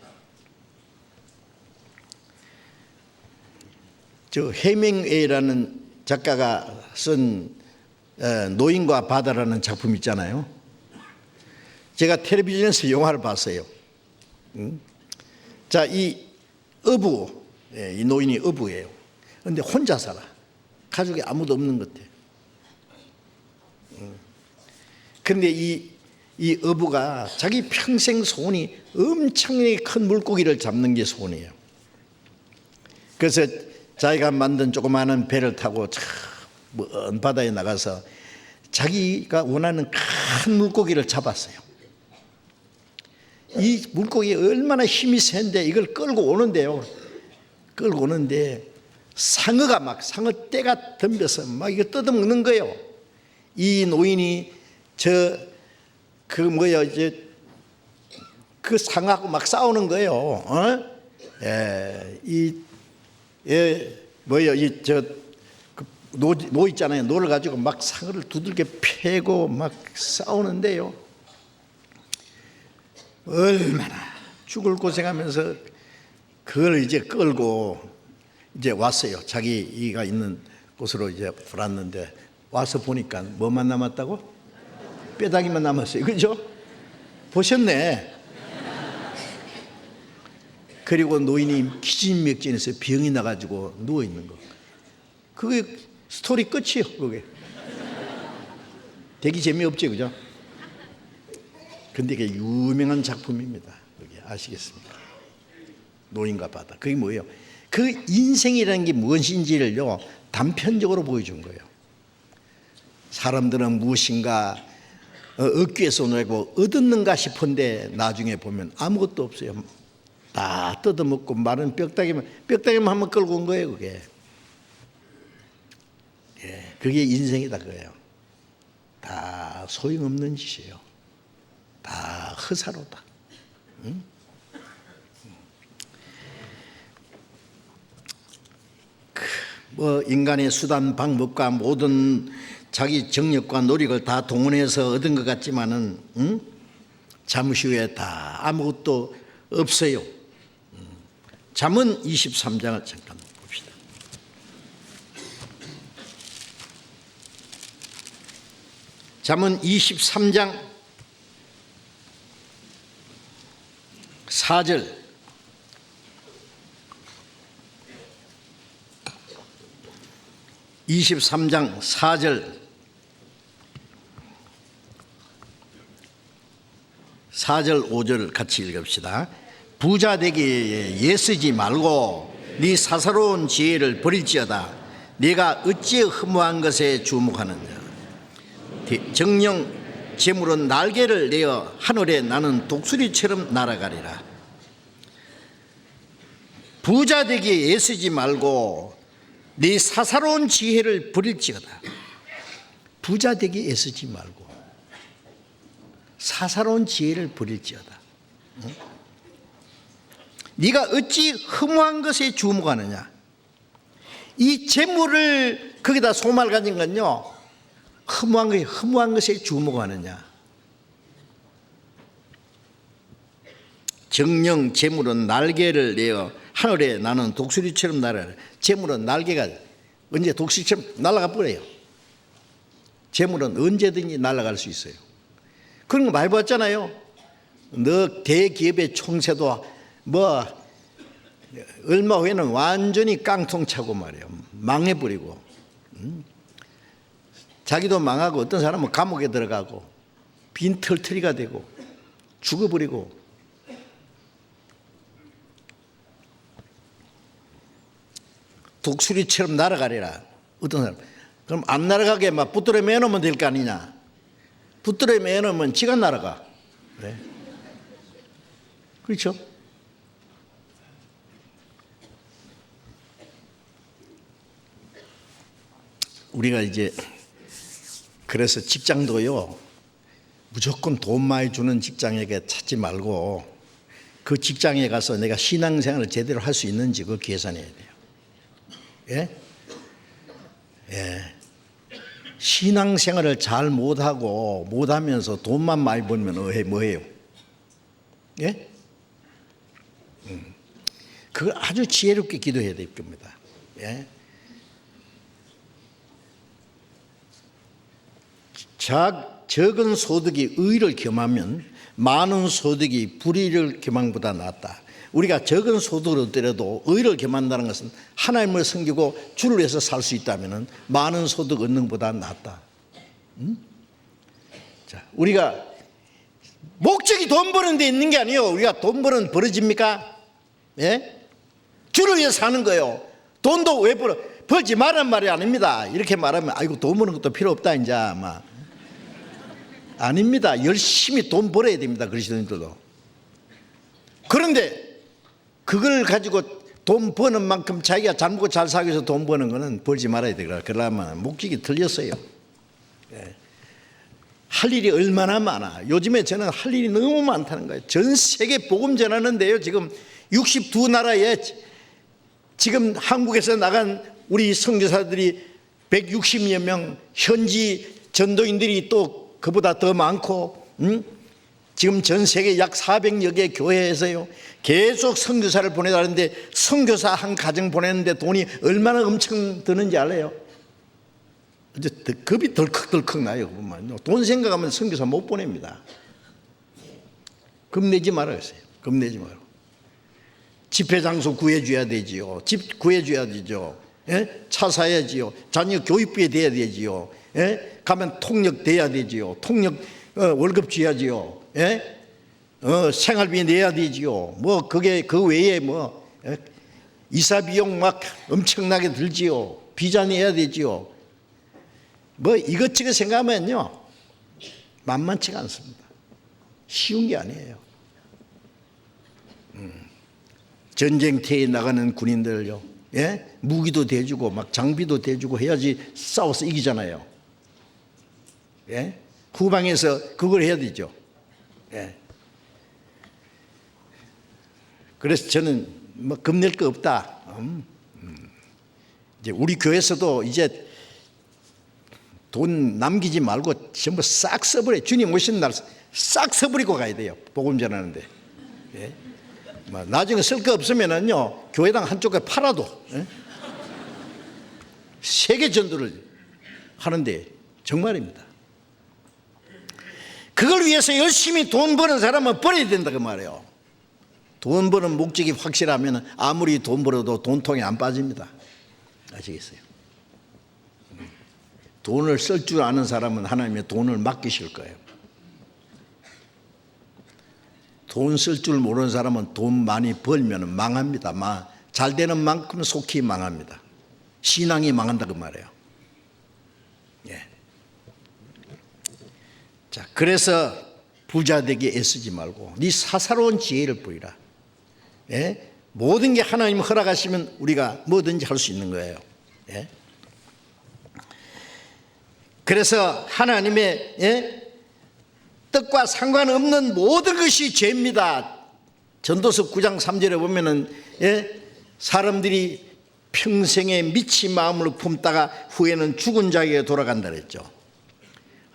저 해밍웨이라는 작가가 쓴 노인과 바다라는 작품 있잖아요. 제가 텔레비전에서 영화를 봤어요. 자, 이 어부, 이 노인이 어부예요. 그런데 혼자 살아. 가족이 아무도 없는 것 같아요. 그런데 이 어부가 자기 평생 소원이 엄청나게 큰 물고기를 잡는 게 소원이에요. 그래서 자기가 만든 조그마한 배를 타고 먼 바다에 나가서 자기가 원하는 큰 물고기를 잡았어요. 이 물고기 얼마나 힘이 센데 이걸 끌고 오는데요. 끌고 오는데 상어 떼가 덤벼서 막 이거 뜯어먹는 거예요. 이 노인이 그 상어하고 막 싸우는 거예요. 노 있잖아요. 노를 가지고 막 상어를 두들겨 패고 막 싸우는데요. 얼마나 죽을 고생하면서 그걸 이제 끌고 이제 왔어요. 자기가 있는 곳으로 이제 돌았는데 와서 보니까 뭐만 남았다고? 뼈다귀만 남았어요. 그죠? 보셨네. 그리고 노인이 기진맥진해서 병이 나가지고 누워 있는 거. 그게 스토리 끝이에요. 그게 되게 재미없지, 그죠? 근데 이게 유명한 작품입니다. 그게 아시겠습니까? 노인과 바다. 그게 뭐예요? 그 인생이라는 게 무엇인지를요 단편적으로 보여준 거예요. 사람들은 무엇인가 얻기 위해서 놀고 얻었는가 싶은데 나중에 보면 아무것도 없어요. 다 뜯어먹고 마른 뼈다귀만 한번 끌고 온 거예요. 그게. 그게 인생이다 그거예요. 다 소용없는 짓이에요. 다 허사로다. 응? 인간의 수단 방법과 모든 자기 정력과 노력을 다 동원해서 얻은 것 같지만은 잠시 후에 다 아무것도 없어요. 잠언 23장을 잠깐 봅시다. 잠언 23장 4절. (23장) 4절 4절 5절 같이 읽읍시다. 부자 되기에 애쓰지 말고 네 사사로운 지혜를 버릴지어다. 네가 어찌 허무한 것에 주목하느냐. 정령 재물은 날개를 내어 하늘에 나는 독수리처럼 날아가리라. 부자 되기에 애쓰지 말고 네 사사로운 지혜를 버릴지어다. 부자 되기에 애쓰지 말고 사사로운 지혜를 버릴지어다. 네가 어찌 허무한 것에 주목하느냐. 이 재물을 거기다 소망을 가진 건요, 허무한 것에 주목하느냐. 정령 재물은 날개를 내어 하늘에 나는 독수리처럼 날아라. 재물은 날개가 언제 독수리처럼 날아가 버려요. 재물은 언제든지 날아갈 수 있어요. 그런 거 많이 봤잖아요. 너 대기업의 총세도 얼마 후에는 완전히 깡통 차고 말이에요. 망해버리고. 자기도 망하고 어떤 사람은 감옥에 들어가고 빈털터리가 되고 죽어버리고. 독수리처럼 날아가리라. 어떤 사람. 그럼 안 날아가게 막 붙들어 매놓으면 될 거 아니냐. 붙들어 매놓으면 지가 날아가. 그래. 그렇죠? 우리가 이제 그래서 직장도요, 무조건 돈 많이 주는 직장에게 찾지 말고 그 직장에 가서 내가 신앙생활을 제대로 할 수 있는지 그거 계산해야 돼요. 예? 예. 신앙생활을 잘 못하고 못하면서 돈만 많이 벌면 뭐해요? 예? 그걸 아주 지혜롭게 기도해야 될 겁니다. 예? 적은 소득이 의를 겸하면 많은 소득이 불의를 겸함보다 낫다. 우리가 적은 소득을 얻더라도 의를 겸한다는 것은 하나님을 섬기고 주를 위해서 살 수 있다면 많은 소득 얻는 것보다 낫다. 자, 우리가 목적이 돈 버는 데 있는 게 아니에요. 우리가 돈 버는 버려집니까? 예? 주를 위해서 사는 거예요. 돈도 왜 벌지 말란 말이 아닙니다. 이렇게 말하면 아이고 돈 버는 것도 필요 없다 이제 아마. 아닙니다. 열심히 돈 벌어야 됩니다. 그리스도인들도. 그런데 그걸 가지고 돈 버는 만큼 자기가 잘 먹고 잘 살기 위해서 돈 버는 거는 벌지 말아야 되더라. 그러면 목적이 틀렸어요. 예. 할 일이 얼마나 많아. 요즘에 저는 할 일이 너무 많다는 거예요. 전 세계 복음 전하는데요. 지금 62나라에 지금 한국에서 나간 우리 선교사들이 160여 명, 현지 전도인들이 또 그보다 더 많고, 지금 전 세계 약 400여 개 교회에서요 계속 선교사를 보내다는데 선교사 한 가정 보내는데 돈이 얼마나 엄청 드는지 알아요? 이제 겁이 덜컥덜컥 나요. 돈 생각하면 선교사 못 보냅니다. 겁내지 말아요. 겁내지 말고. 집회 장소 구해줘야 되지요. 집 구해줘야 되죠. 예? 차 사야지요. 자녀 교육비에 대야 되지요. 예? 가면 통역 돼야 되지요. 통역 월급 줘야지요. 예? 생활비 내야 되지요. 뭐 그게 그 외에 뭐 이사 비용 막 엄청나게 들지요. 비자 내야 되지요. 뭐 이것저것 생각하면요 만만치가 않습니다. 쉬운 게 아니에요. 전쟁터에 나가는 군인들요, 예? 무기도 대주고 막 장비도 대주고 해야지 싸워서 이기잖아요. 예? 후방에서 그걸 해야 되죠. 예. 그래서 저는 뭐 겁낼 거 없다. 이제 우리 교회에서도 이제 돈 남기지 말고 전부 싹 써버려. 주님 오시는 날 싹 써버리고 가야 돼요. 복음 전하는데. 예? 나중에 쓸 거 없으면은요 교회당 한쪽에 팔아도 예? 세계 전도를 하는데 정말입니다. 그걸 위해서 열심히 돈 버는 사람은 버려야 된다 그 말이에요. 돈 버는 목적이 확실하면 아무리 돈 벌어도 돈통에 안 빠집니다. 아시겠어요? 돈을 쓸 줄 아는 사람은 하나님의 돈을 맡기실 거예요. 돈 쓸 줄 모르는 사람은 돈 많이 벌면 망합니다. 잘 되는 만큼 속히 망합니다. 신앙이 망한다 그 말이에요. 예. 자, 그래서 부자 되기 애쓰지 말고 네 사사로운 지혜를 보이라. 예? 모든 게 하나님 허락하시면 우리가 뭐든지 할 수 있는 거예요. 예? 그래서 하나님의 뜻과 상관없는 모든 것이 죄입니다. 전도서 9장 3절에 보면은 사람들이 평생에 미친 마음을 품다가 후에는 죽은 자에게 돌아간다 그랬죠.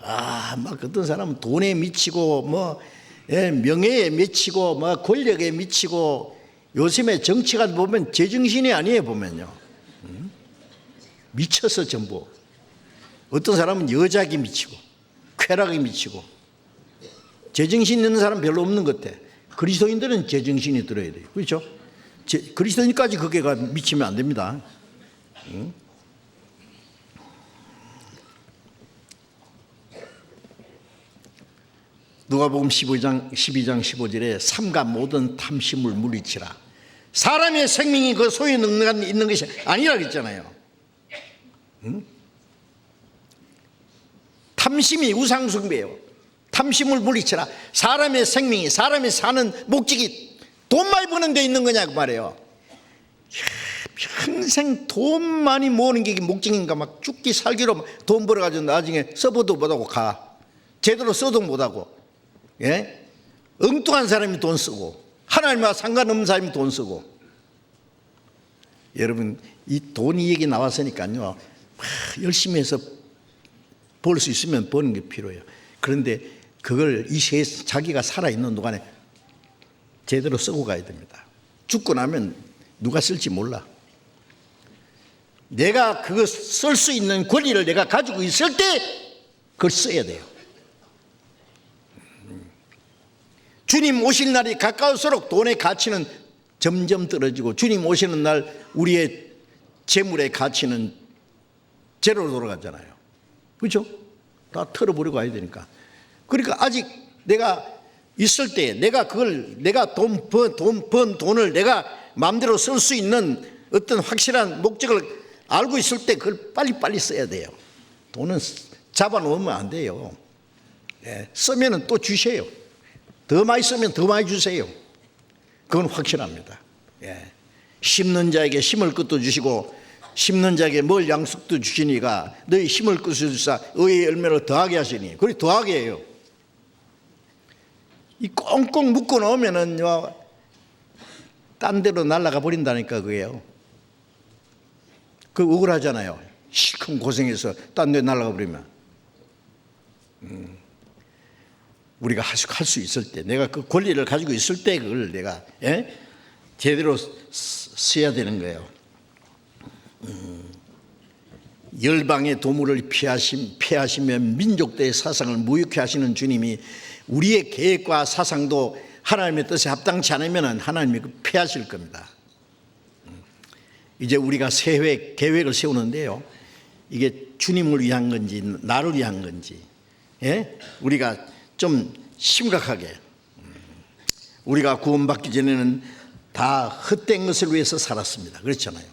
막 어떤 사람은 돈에 미치고 명예에 미치고 권력에 미치고 요즘에 정치가 보면 제정신이 아니에요 보면요. 미쳐서 전부. 어떤 사람은 여자에 미치고 쾌락에 미치고 제정신 있는 사람 별로 없는 것 같아. 그리스도인들은 제정신이 들어야 돼요. 그렇죠? 그리스도인까지 그게가 미치면 안 됩니다. 응? 누가복음 12장 15절에 삼가 모든 탐심을 물리치라. 사람의 생명이 그 소유에 있는 것이 아니라 그랬잖아요. 응? 탐심이 우상숭배예요. 탐심을 물리치라. 사람의 생명이, 사람이 사는 목적이 돈 많이 버는 데 있는 거냐고 말해요. 평생 돈 많이 모으는 게 목적인가. 막 죽기 살기로 돈 벌어가지고 나중에 써보도 못하고 가. 제대로 써도 못하고. 예? 엉뚱한 사람이 돈 쓰고 하나님과 상관없는 사람이 돈 쓰고. 여러분, 이 돈 얘기 나왔으니까요, 열심히 해서 벌 수 있으면 버는 게 필요해요. 그런데 그걸 이 세상 자기가 살아있는 동안에 제대로 쓰고 가야 됩니다. 죽고 나면 누가 쓸지 몰라. 내가 그거 쓸 수 있는 권리를 내가 가지고 있을 때 그걸 써야 돼요. 주님 오실 날이 가까울수록 돈의 가치는 점점 떨어지고, 주님 오시는 날 우리의 재물의 가치는 제로로 돌아가잖아요. 그렇죠? 다 털어버리고 가야 되니까. 그러니까 아직 내가 있을 때 내가 돈 번 돈을 내가 마음대로 쓸 수 있는 어떤 확실한 목적을 알고 있을 때 그걸 빨리빨리 써야 돼요. 돈은 잡아놓으면 안 돼요. 예, 쓰면 또 주세요. 더 많이 쓰면 더 많이 주세요. 그건 확실합니다. 예. 심는 자에게 심을 것도 주시고 심는 자에게 뭘 양식도 주시니가 너희 심을 것을 주사 의의 열매로 더하게 하시니. 그래, 더하게 해요. 이 꽁꽁 묶어 놓으면은요, 딴 데로 날아가 버린다니까. 그게요. 그 억울하잖아요. 실컷 고생해서 딴 데 날아가 버리면. 우리가 할 수 있을 때, 내가 그 권리를 가지고 있을 때 그걸 내가 제대로 써야 되는 거예요. 열방의 도물을 폐하시며 민족대의 사상을 무익케 하시는 주님이 우리의 계획과 사상도 하나님의 뜻에 합당치 않으면 하나님이 폐하실 겁니다. 이제 우리가 새 계획을 세우는데요, 이게 주님을 위한 건지 나를 위한 건지, 우리가 좀 심각하게, 우리가 구원받기 전에는 다 헛된 것을 위해서 살았습니다. 그렇잖아요.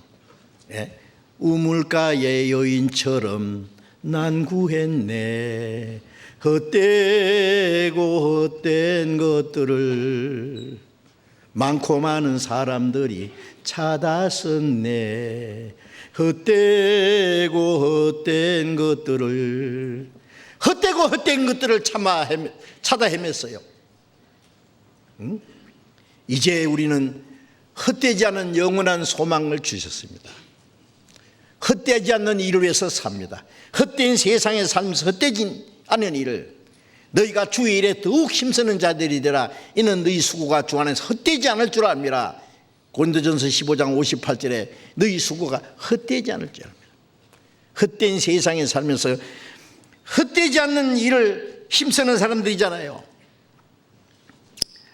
우물가의 여인처럼 난 구했네. 헛되고 헛된 것들을 많고 많은 사람들이 찾았었네. 헛되고 헛된 것들을, 헛되고 헛된 것들을 찾아 헤맸어요. 이제 우리는 헛되지 않은 영원한 소망을 주셨습니다. 헛되지 않는 일을 위해서 삽니다. 헛된 세상에 살면서 헛되지 않은 일을, 너희가 주의 일에 더욱 힘쓰는 자들이 되라. 이는 너희 수고가 주 안에서 헛되지 않을 줄 압니다. 고린도전서 15장 58절에 너희 수고가 헛되지 않을 줄 압니다. 헛된 세상에 살면서 헛되지 않는 일을 힘쓰는 사람들이잖아요.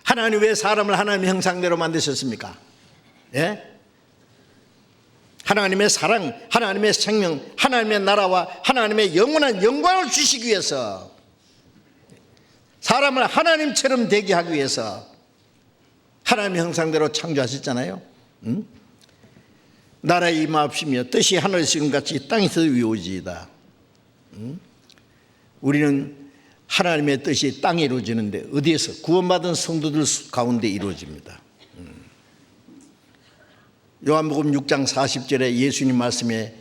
하나님 왜 사람을 하나님의 형상대로 만드셨습니까? 하나님의 사랑, 하나님의 생명, 하나님의 나라와 하나님의 영원한 영광을 주시기 위해서, 사람을 하나님처럼 되게 하기 위해서 하나님의 형상대로 창조하셨잖아요. 나라에 임하옵시며 뜻이 하늘에서 같이 땅에서 이루어지이다. 우리는 하나님의 뜻이 땅에 이루어지는데 어디에서? 구원받은 성도들 가운데 이루어집니다. 요한복음 6장 40절에 예수님 말씀에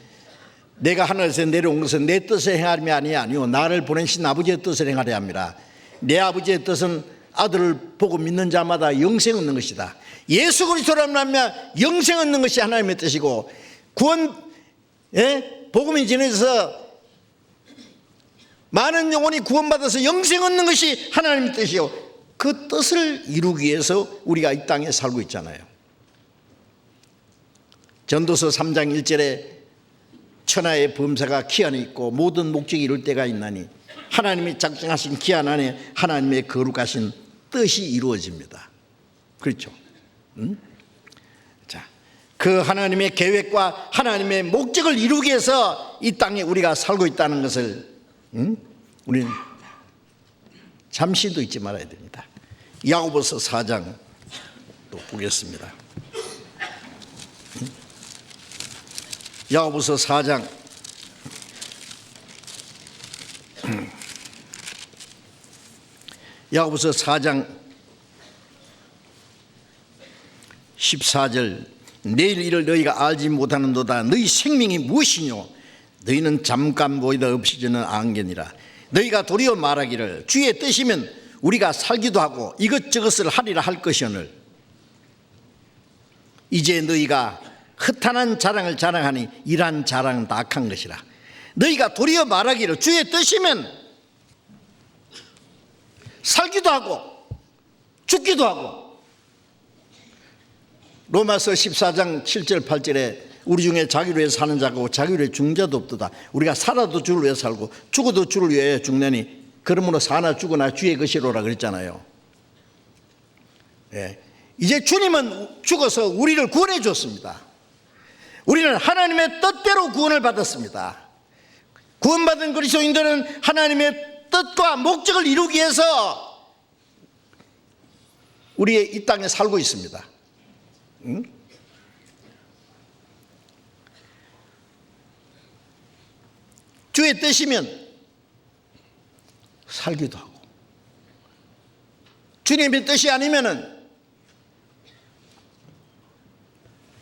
내가 하늘에서 내려온 것은 내 뜻을 행하림이 아니요 나를 보내신 아버지의 뜻을 행하려 함이라. 내 아버지의 뜻은 아들을 보고 믿는 자마다 영생 얻는 것이다. 예수 그리스도로 말미암아 영생 얻는 것이 하나님의 뜻이고, 복음이 전해져서 많은 영혼이 구원받아서 영생 얻는 것이 하나님의 뜻이요, 그 뜻을 이루기 위해서 우리가 이 땅에 살고 있잖아요. 전도서 3장 1절에 천하의 범사가 기한이 있고 모든 목적이 이룰 때가 있나니 하나님이 작정하신 기한 안에 하나님의 거룩하신 뜻이 이루어집니다. 그렇죠? 자, 그 하나님의 계획과 하나님의 목적을 이루기 위해서 이 땅에 우리가 살고 있다는 것을 우리는 잠시도 잊지 말아야 됩니다. 야고보서 4장 또 보겠습니다. 야고보서 4장 14절 내일 일을 너희가 알지 못하는도다. 너희 생명이 무엇이뇨? 너희는 잠깐 보이다 없어지는 안개니라. 너희가 도리어 말하기를 주의 뜻이면 우리가 살기도 하고 이것저것을 하리라 할 것이오늘 이제 너희가 허탄한 자랑을 자랑하니 이러한 자랑은 다 악한 것이라. 너희가 도리어 말하기를 주의 뜻이면 살기도 하고 죽기도 하고. 로마서 14장 7절 8절에 우리 중에 자기를 위해 사는 자고 자기를 위해 죽는 자도 없도다. 우리가 살아도 주를 위해 살고 죽어도 주를 위해 죽나니 그러므로 사나 죽으나 주의 것이로라 그랬잖아요. 예. 이제 주님은 죽어서 우리를 구원해 줬습니다. 우리는 하나님의 뜻대로 구원을 받았습니다. 구원받은 그리스도인들은 하나님의 뜻과 목적을 이루기 위해서 우리의 이 땅에 살고 있습니다. 응? 주의 뜻이면 살기도 하고 주님의 뜻이 아니면은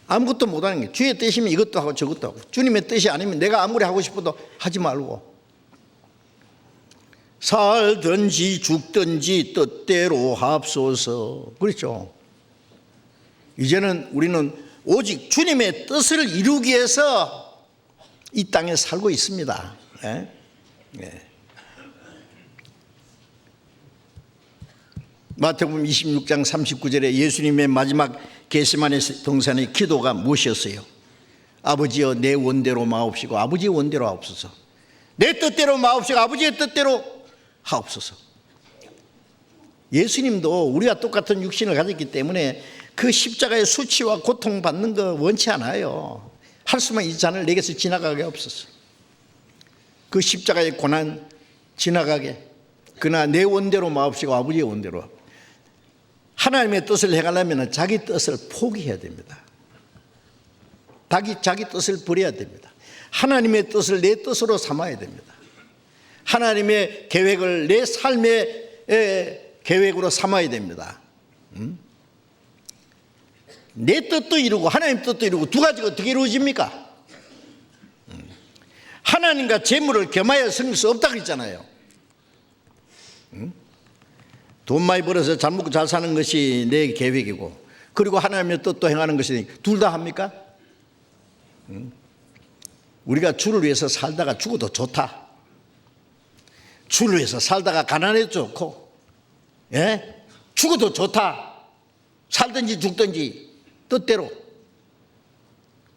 아무것도 못하는 게 주의 뜻이면 이것도 하고 저것도 하고 주님의 뜻이 아니면 내가 아무리 하고 싶어도 하지 말고 살든지 죽든지 뜻대로 합소서 그렇죠. 이제는 우리는 오직 주님의 뜻을 이루기 위해서 이 땅에 살고 있습니다. 예? 예. 마태복음 26장 39절에 예수님의 마지막 겟세마네 동산의 기도가 무엇이었어요? 아버지여 내 원대로 마옵시고 아버지의 원대로 하옵소서. 내 뜻대로 마옵시고 아버지의 뜻대로 하옵소서. 예수님도 우리와 똑같은 육신을 가졌기 때문에 그 십자가의 수치와 고통받는 거 원치 않아요. 할 수만 있지 않을 내게서 지나가게 없었어. 그 십자가의 고난 지나가게 그러나 내 원대로 마옵시고 아버지의 원대로. 하나님의 뜻을 행하려면 자기 뜻을 포기해야 됩니다. 자기 뜻을 버려야 됩니다. 하나님의 뜻을 내 뜻으로 삼아야 됩니다. 하나님의 계획을 내 삶의 계획으로 삼아야 됩니다. 내 뜻도 이루고 하나님 뜻도 이루고 두 가지가 어떻게 이루어집니까? 하나님과 재물을 겸하여 섬길 수 없다고 했잖아요. 돈 많이 벌어서 잘 먹고 잘 사는 것이 내 계획이고 그리고 하나님의 뜻도 행하는 것이 둘 다 합니까? 우리가 주를 위해서 살다가 죽어도 좋다. 주를 위해서 살다가 가난해도 좋고 예? 죽어도 좋다. 살든지 죽든지 뜻대로.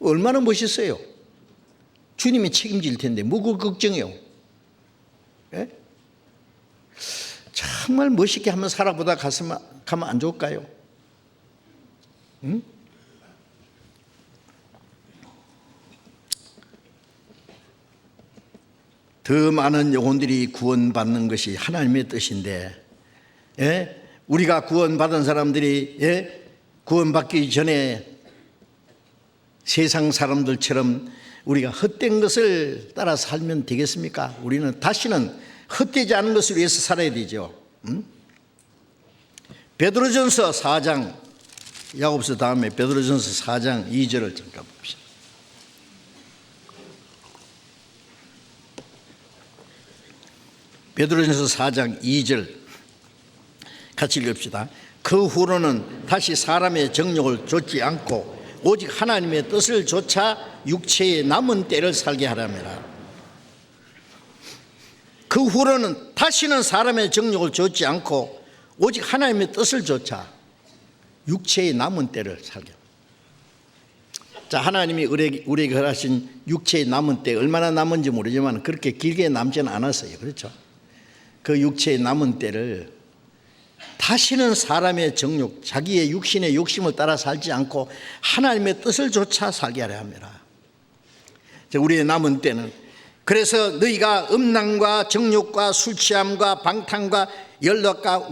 얼마나 멋있어요. 주님이 책임질 텐데 뭐 그 걱정이요. 예? 정말 멋있게 한번 살아보다 가면 안 좋을까요? 응? 더 많은 영혼들이 구원받는 것이 하나님의 뜻인데 예? 우리가 구원받은 사람들이 예? 구원받기 전에 세상 사람들처럼 우리가 헛된 것을 따라 살면 되겠습니까? 우리는 다시는 헛되지 않은 것을 위해서 살아야 되죠. 베드로전서 4장 야고보서 다음에 베드로전서 4장 2절을 잠깐 봅시다. 베드로전서 4장 2절 같이 읽읍시다. 그 후로는 다시 사람의 정욕을 좇지 않고 오직 하나님의 뜻을 좇아 육체의 남은 때를 살게 하라매라. 그 후로는 다시는 사람의 정욕을 좇지 않고 오직 하나님의 뜻을 좇아 육체의 남은 때를 살게. 자, 하나님이 우리에게 허락하신 육체의 남은 때 얼마나 남은지 모르지만 그렇게 길게 남지는 않았어요. 그렇죠? 그 육체의 남은 때를 다시는 사람의 정욕, 자기의 육신의 욕심을 따라 살지 않고 하나님의 뜻을 쫓아 살게 하려 합니다. 우리의 남은 때는 그래서 너희가 음란과 정욕과 술 취함과 방탕과 연락과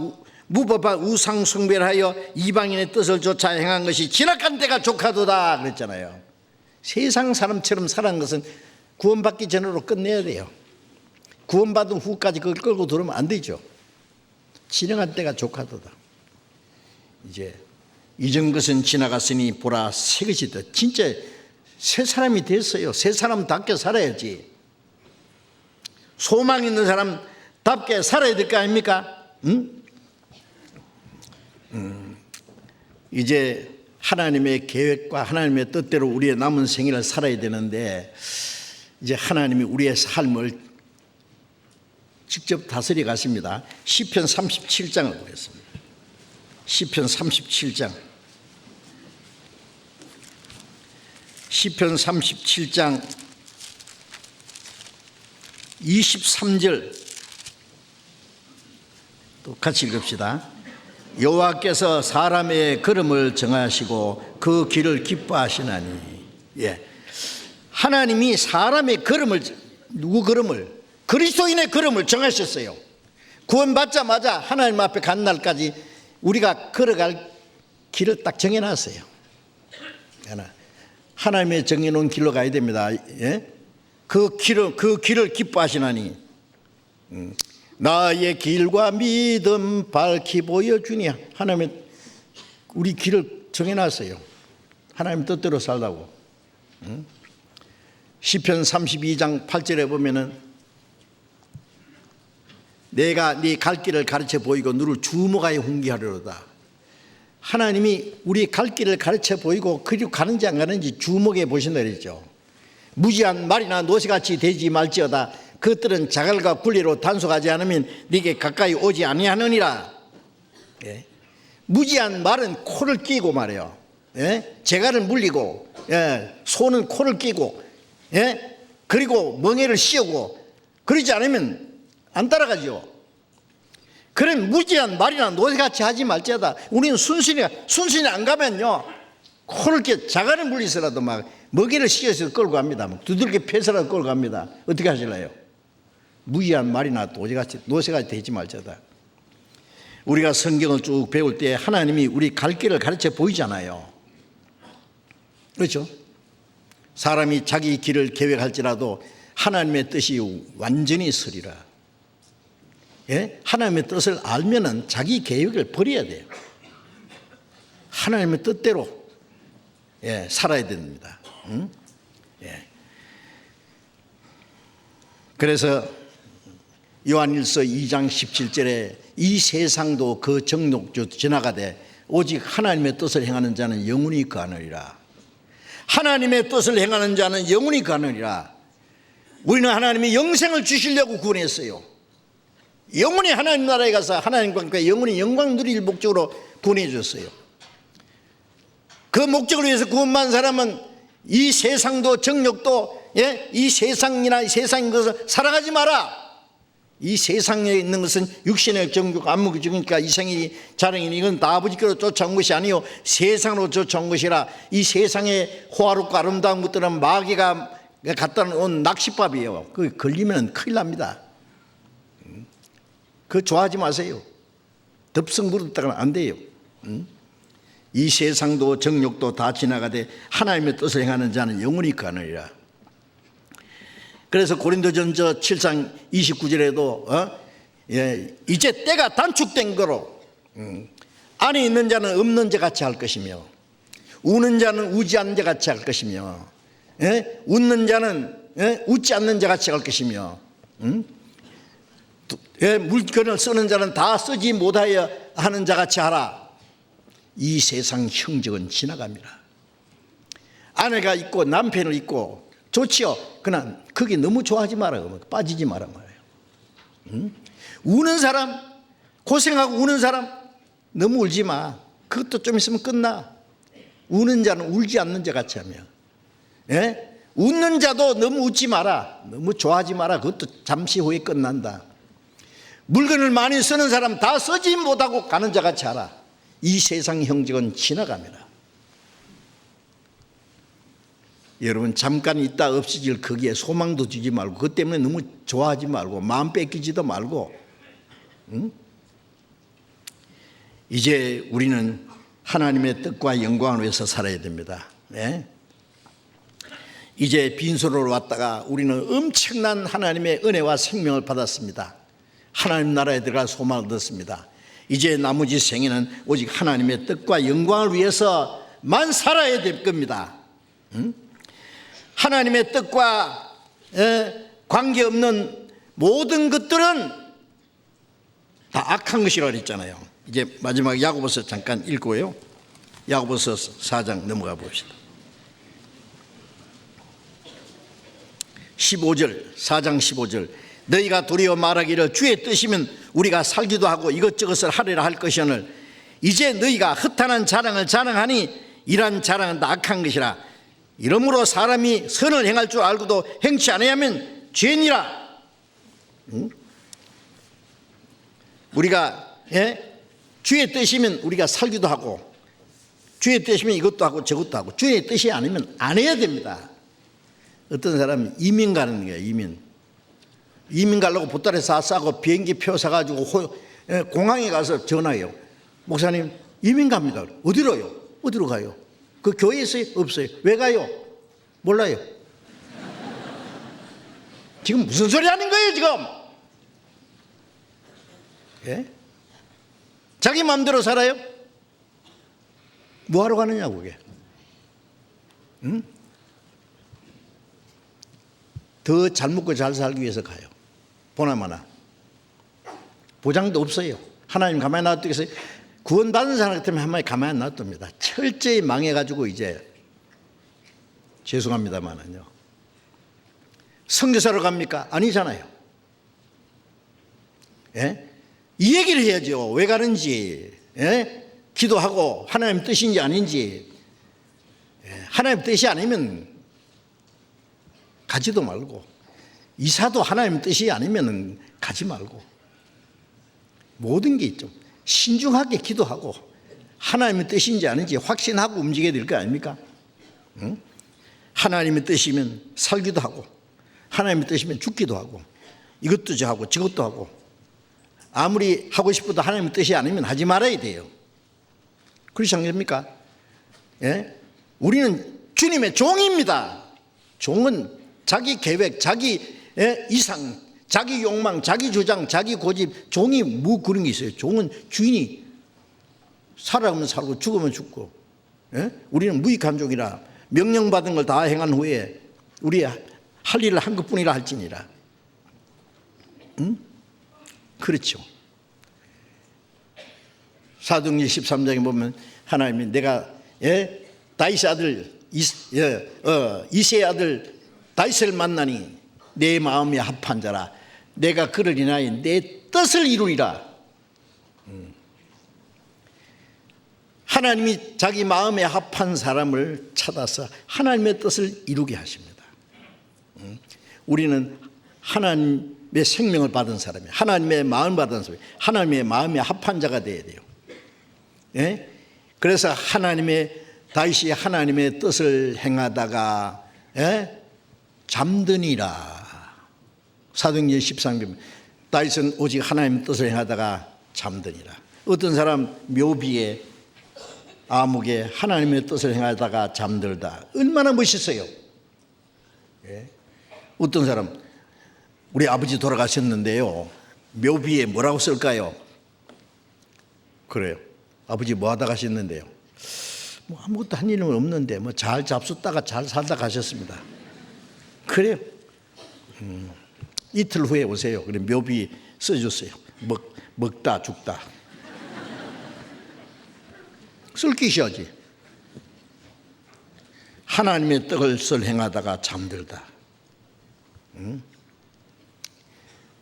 무법한 우상 숭배를 하여 이방인의 뜻을 쫓아 행한 것이 지나간 때가 족하도다 그랬잖아요. 세상 사람처럼 살아간 것은 구원받기 전으로 끝내야 돼요. 구원받은 후까지 그걸 끌고 들어오면 안 되죠. 지나간 때가 족하도다. 이제 이전 것은 지나갔으니 보라 새 것이다. 진짜 새 사람이 됐어요. 새 사람답게 살아야지. 소망 있는 사람답게 살아야 될 거 아닙니까? 응? 이제 하나님의 계획과 하나님의 뜻대로 우리의 남은 생일을 살아야 되는데 이제 하나님이 우리의 삶을 직접 다스려 가십니다. 시편 37장을 보겠습니다. 시편 37장. 시편 37장 23절 또 같이 읽읍시다. 여호와께서 사람의 걸음을 정하시고 그 길을 기뻐하시나니. 예. 하나님이 사람의 걸음을, 누구 걸음을? 그리스도인의 걸음을 정하셨어요. 구원받자마자 하나님 앞에 간 날까지 우리가 걸어갈 길을 딱 정해놨어요. 하나님의 정해놓은 길로 가야 됩니다. 예? 그 길을 기뻐하시나니 나의 길과 믿음 밝히 보여주니. 하나님의 우리 길을 정해놨어요. 하나님 뜻대로 살라고. 시편 32장 8절에 보면은 내가 네 갈 길을 가르쳐 보이고 너를 주목하여 훈계하려다. 하나님이 우리 갈 길을 가르쳐 보이고 그리고 가는지 안 가는지 주목해 보신다 그랬죠. 무지한 말이나 노새같이 되지 말지어다. 그것들은 자갈과 굴리로 단속하지 않으면 네게 가까이 오지 아니하느니라. 예. 무지한 말은 코를 끼고 말해요. 예? 재갈을 물리고, 예. 소는 코를 끼고, 예? 그리고 멍에를 씌우고 그러지 않으면 안 따라가죠. 그런 무지한 말이나 노새같이 하지 말지어다. 우리는 순순히 안 가면요 코를 끼 자갈을 물리서라도 막 먹이를 씌워서 끌고 갑니다. 두들겨 패서라도 끌고 갑니다. 어떻게 하실래요? 무지한 말이나 노새같이 되지 말지어다. 우리가 성경을 쭉 배울 때 하나님이 우리 갈 길을 가르쳐 보이잖아요. 그렇죠? 사람이 자기 길을 계획할지라도 하나님의 뜻이 완전히 서리라. 예? 하나님의 뜻을 알면은 자기 계획을 버려야 돼요. 하나님의 뜻대로 예, 살아야 됩니다. 응? 예. 그래서 요한일서 2장 17절에 이 세상도 그 정욕도 지나가되 오직 하나님의 뜻을 행하는 자는 영원히 거하느니라. 하나님의 뜻을 행하는 자는 영원히 거하느니라. 우리는 하나님이 영생을 주시려고 구원했어요. 영원히 하나님 나라에 가서 하나님과 함께 영원히 영광 누릴 목적으로 구원해 줬어요. 그 목적을 위해서 구원받은 사람은 이 세상도 정욕도 예? 이 세상이나 이 세상인 것을 사랑하지 마라. 이 세상에 있는 것은 육신의 정욕, 안목이니까 이생이 자랑이니 이건 다 아버지께로 쫓아온 것이 아니요 세상으로 쫓아온 것이라. 이 세상의 호화롭고 아름다운 것들은 마귀가 갖다 놓은 낚싯밥이에요. 그 걸리면 큰일 납니다. 그거 좋아하지 마세요. 덥석 물었다가는 안 돼요. 이 세상도 정욕도 다 지나가되 하나님의 뜻을 행하는 자는 영원히 거하느니라. 그래서 고린도전서 7장 29절에도 이제 때가 단축된 거로 안에 있는 자는 없는 자 같이 할 것이며 우는 자는 우지 않는 자 같이 할 것이며 웃는 자는 웃지 않는 자 같이 할 것이며 물건을 쓰는 자는 다 쓰지 못하여 하는 자 같이 하라. 이 세상 형적은 지나갑니다. 아내가 있고 남편을 있고 좋지요. 그러나 거기 너무 좋아하지 마라. 빠지지 마라 말이에요. 우는 사람, 고생하고 우는 사람 너무 울지 마. 그것도 좀 있으면 끝나. 우는 자는 울지 않는 자 같이 하며 웃는 자도 너무 웃지 마라. 너무 좋아하지 마라. 그것도 잠시 후에 끝난다. 물건을 많이 쓰는 사람 다 쓰지 못하고 가는 자같이 하라. 이 세상 형적은 지나갑니다. 여러분 잠깐 있다 없어질 거기에 소망도 주지 말고 그것 때문에 너무 좋아하지 말고 마음 뺏기지도 말고 이제 우리는 하나님의 뜻과 영광을 위해서 살아야 됩니다. 네? 이제 빈손으로 왔다가 우리는 엄청난 하나님의 은혜와 생명을 받았습니다. 하나님 나라에 들어갈 소망을 얻었습니다. 이제 나머지 생애는 오직 하나님의 뜻과 영광을 위해서만 살아야 될 겁니다. 하나님의 뜻과 관계없는 모든 것들은 다 악한 것이라고 했잖아요. 이제 마지막 야고보서 잠깐 읽고요. 야고보서 4장 넘어가 봅시다. 15절 4장 15절 너희가 도리어 말하기를 주의 뜻이면 우리가 살기도 하고 이것저것을 하리라 할 것이오늘 이제 너희가 허탄한 자랑을 자랑하니 이러한 자랑은 다 악한 것이라 이러므로 사람이 선을 행할 줄 알고도 행치 아니하면 죄니라. 우리가 주의 뜻이면 우리가 살기도 하고 주의 뜻이면 이것도 하고 저것도 하고 주의 뜻이 아니면 안 해야 됩니다. 어떤 사람은 이민 가는 거예요. 이민 가려고 보따리 싸고 비행기 표 사가지고 공항에 가서 전화해요. 목사님 이민 갑니다. 어디로요? 어디로 가요? 그 교회에 있어요? 없어요. 왜 가요? 몰라요. 지금 무슨 소리 하는 거예요 지금? 예? 자기 마음대로 살아요? 뭐하러 가느냐고 그게. 응? 더 잘 먹고 잘 살기 위해서 가요. 보나마나 보장도 없어요. 하나님 가만히 놔두겠어요? 구원받은 사람 같으면 한마디 가만히 놔둡니다. 철저히 망해가지고 이제 죄송합니다만은요. 선교사로 갑니까? 아니잖아요. 예? 이 얘기를 해야죠. 왜 가는지, 기도하고 하나님 뜻인지 아닌지. 하나님 뜻이 아니면 가지도 말고, 이사도 하나님 뜻이 아니면 가지 말고, 모든 게 있죠. 신중하게 기도하고 하나님의 뜻인지 아닌지 확신하고 움직여야 될 거 아닙니까? 응? 하나님의 뜻이면 살기도 하고 하나님의 뜻이면 죽기도 하고 이것도 하고 저것도 하고 아무리 하고 싶어도 하나님의 뜻이 아니면 하지 말아야 돼요. 그렇지 않습니까? 예? 우리는 주님의 종입니다. 종은 자기 계획, 자기 이상, 자기 욕망, 자기 주장, 자기 고집, 종이 뭐 그런 게 있어요. 종은 주인이 살아가면 살고 죽으면 죽고. 우리는 무익한 종이라 명령받은 걸 다 행한 후에 우리 할 일을 한 것뿐이라 할지니라. 응? 그렇죠. 사도행전 13장에 보면 하나님이 내가 다윗의 아들 이새의 아들 다윗을 만나니 내 마음이 합한 자라 내가 그를 인하여 내 뜻을 이루리라. 하나님이 자기 마음에 합한 사람을 찾아서 하나님의 뜻을 이루게 하십니다. 우리는 하나님의 생명을 받은 사람이에요. 하나님의 마음을 받은 사람이에요. 하나님의 마음에 합한 자가 되어야 돼요. 예? 그래서 다윗이 하나님의 뜻을 행하다가 잠드니라. 사도행전 13장 다윗은 오직 하나님의 뜻을 행하다가 잠드니라. 어떤 사람 묘비에 아목에 하나님의 뜻을 행하다가 잠들다. 얼마나 멋있어요. 예? 어떤 사람 우리 아버지 돌아가셨는데요. 묘비에 뭐라고 쓸까요? 그래요. 아버지 뭐 하다 가셨는데요? 뭐 아무것도 한 일은 없는데 뭐 잘 잡숫다가 잘 살다 가셨습니다. 그래요. 이틀 후에 오세요. 그래 묘비 써줬어요. 먹다 죽다. 쓸기셔야지. 하나님의 뜻을 행하다가 잠들다.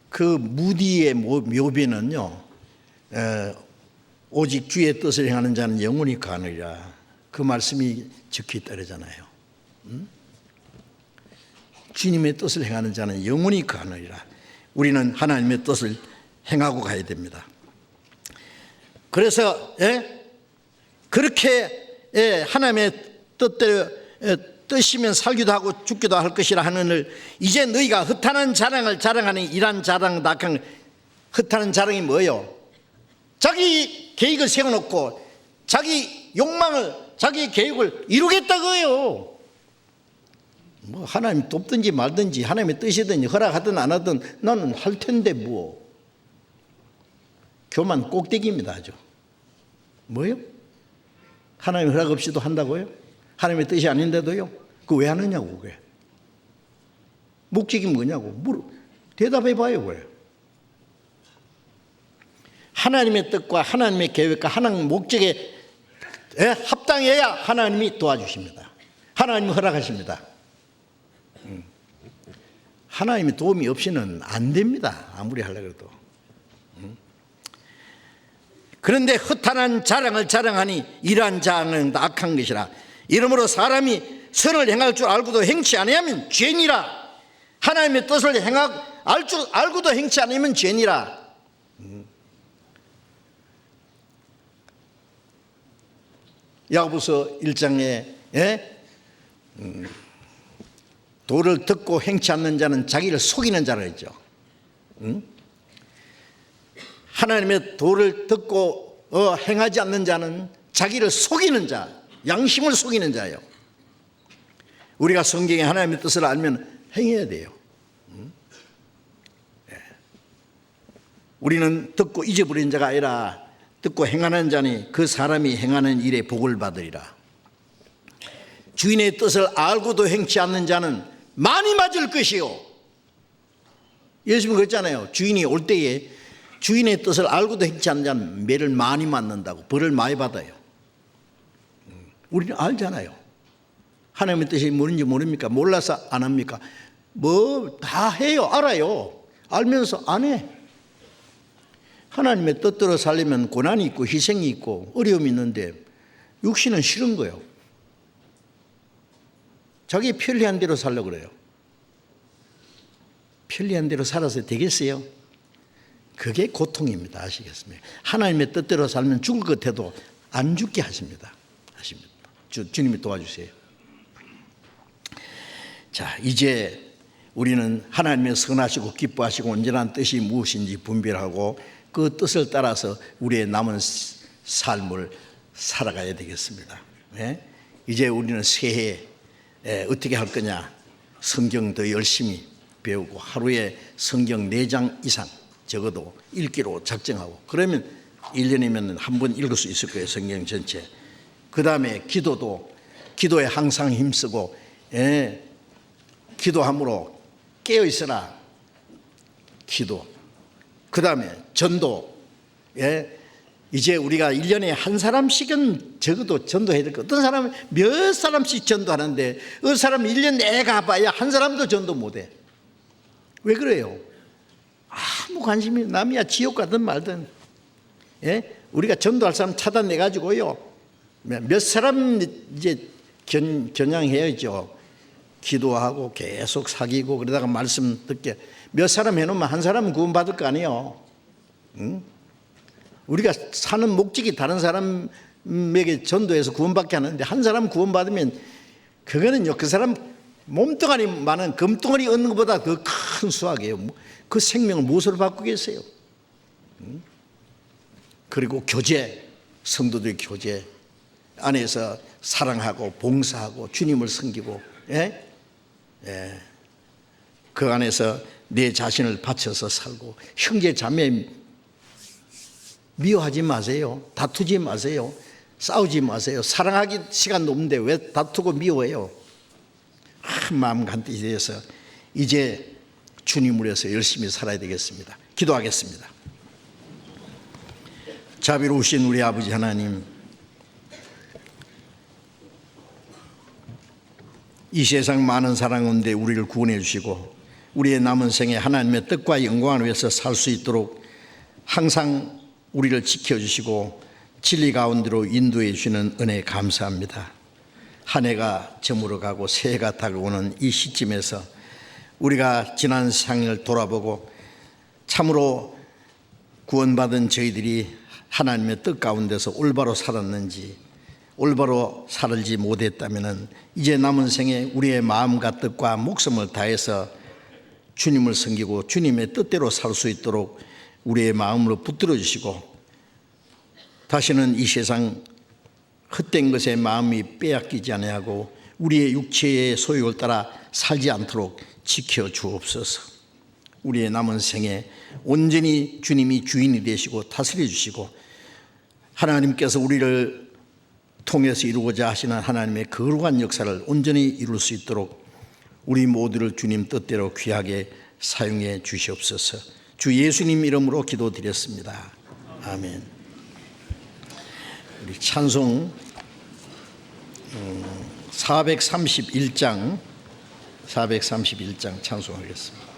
그 무디의 묘비는요, 오직 주의 뜻을 행하는 자는 영원히 가느리라. 그 말씀이 적혀 있다잖아요. 주님의 뜻을 행하는 자는 영원히 가느리라. 우리는 하나님의 뜻을 행하고 가야 됩니다. 그래서 그렇게 하나님의 뜻대로 뜻이면 살기도 하고 죽기도 할 것이라 하는을 이제 너희가 허탄한 자랑을 자랑하니 이란 자랑 낙한 허탄한 자랑이 뭐예요? 자기 계획을 세워놓고 자기 욕망을 자기 계획을 이루겠다고요. 뭐 하나님 돕든지 말든지 하나님의 뜻이든지 허락하든 안 하든 나는 할 텐데 뭐. 교만 꼭대기입니다. 아주. 뭐요? 하나님 허락 없이도 한다고요? 하나님의 뜻이 아닌데도요? 그거 왜 하느냐고. 그게 목적이 뭐냐고 대답해 봐요. 그래. 하나님의 뜻과 하나님의 계획과 하나님의 목적에 합당해야 하나님이 도와주십니다. 하나님이 허락하십니다. 하나님의 도움이 없이는 안 됩니다. 아무리 하려고 해도. 그런데 허탄한 자랑을 자랑하니 이러한 자랑은 악한 것이라. 이러므로 사람이 선을 행할 줄 알고도 행치 아니하면 죄니라. 하나님의 뜻을 알 줄 알고도 행치 않으면 죄니라. 야고보서 1장에 도를 듣고 행치 않는 자는 자기를 속이는 자라 했죠. 하나님의 도를 듣고 행하지 않는 자는 자기를 속이는 자, 양심을 속이는 자예요. 우리가 성경에 하나님의 뜻을 알면 행해야 돼요. 우리는 듣고 잊어버린 자가 아니라 듣고 행하는 자니 그 사람이 행하는 일에 복을 받으리라. 주인의 뜻을 알고도 행치 않는 자는 많이 맞을 것이요. 예수님은 그랬잖아요. 주인이 올 때에 주인의 뜻을 알고도 행치 않는 자는 매를 많이 맞는다고, 벌을 많이 받아요. 우리는 알잖아요. 하나님의 뜻이 뭔지 모릅니까? 몰라서 안 합니까? 뭐 다 해요. 알아요. 알면서 안 해. 하나님의 뜻대로 살려면 고난이 있고 희생이 있고 어려움이 있는데 육신은 싫은 거예요. 자기 편리한 대로 살려고 그래요. 편리한 대로 살아서 되겠어요? 그게 고통입니다. 아시겠습니까? 하나님의 뜻대로 살면 죽을 것 같아도 안 죽게 하십니다. 주님이 도와주세요. 자, 이제 우리는 하나님의 선하시고 기뻐하시고 온전한 뜻이 무엇인지 분별하고 그 뜻을 따라서 우리의 남은 삶을 살아가야 되겠습니다. 이제 우리는 새해 어떻게 할 거냐? 성경 더 열심히 배우고 하루에 성경 4장 이상 적어도 읽기로 작정하고, 그러면 1년이면 한 번 읽을 수 있을 거예요. 성경 전체. 그 다음에 기도에 항상 힘쓰고 기도함으로 깨어있으라. 기도. 그 다음에 전도. 이제 우리가 1년에 한 사람씩은 적어도 전도해야 될 거. 어떤 사람은 몇 사람씩 전도하는데 어떤 사람은 1년 내내 가봐야 한 사람도 전도 못해. 왜 그래요? 아무 관심이, 남이야 지옥 가든 말든. 우리가 전도할 사람 찾아내가지고요, 몇 사람 이제 겨냥해야죠. 기도하고 계속 사귀고 그러다가 말씀 듣게 몇 사람 해놓으면 한 사람은 구원받을 거 아니에요. 우리가 사는 목적이 다른 사람에게 전도해서 구원받게 하는데 한 사람 구원받으면 그거는요, 그 사람 몸뚱아리 많은 금덩어리 얻는 것보다 더 큰 수확이에요. 그 생명을 무엇으로 바꾸겠어요? 그리고 교제, 성도들의 교제 안에서 사랑하고 봉사하고 주님을 섬기고, 그 안에서 내 자신을 바쳐서 살고, 형제 자매 미워하지 마세요. 다투지 마세요. 싸우지 마세요. 사랑하기 시간도 없는데 왜 다투고 미워해요? 한 마음 간뜻이 되어서 이제 주님을 위해서 열심히 살아야 되겠습니다. 기도하겠습니다. 자비로우신 우리 아버지 하나님, 이 세상 많은 사랑 가운데 우리를 구원해 주시고 우리의 남은 생에 하나님의 뜻과 영광을 위해서 살 수 있도록 항상 우리를 지켜주시고 진리 가운데로 인도해 주시는 은혜 감사합니다. 한 해가 저물어가고 새해가 다가오는 이 시점에서 우리가 지난 생을 돌아보고 참으로 구원받은 저희들이 하나님의 뜻 가운데서 올바로 살았는지, 올바로 살지 못했다면 이제 남은 생에 우리의 마음과 뜻과 목숨을 다해서 주님을 섬기고 주님의 뜻대로 살 수 있도록 우리의 마음으로 붙들어 주시고, 다시는 이 세상 헛된 것에 마음이 빼앗기지 아니하고 우리의 육체의 소욕을 따라 살지 않도록 지켜 주옵소서. 우리의 남은 생에 온전히 주님이 주인이 되시고 다스려 주시고, 하나님께서 우리를 통해서 이루고자 하시는 하나님의 거룩한 역사를 온전히 이룰 수 있도록 우리 모두를 주님 뜻대로 귀하게 사용해 주시옵소서. 주 예수님 이름으로 기도드렸습니다. 아멘. 우리 찬송 431장 찬송하겠습니다.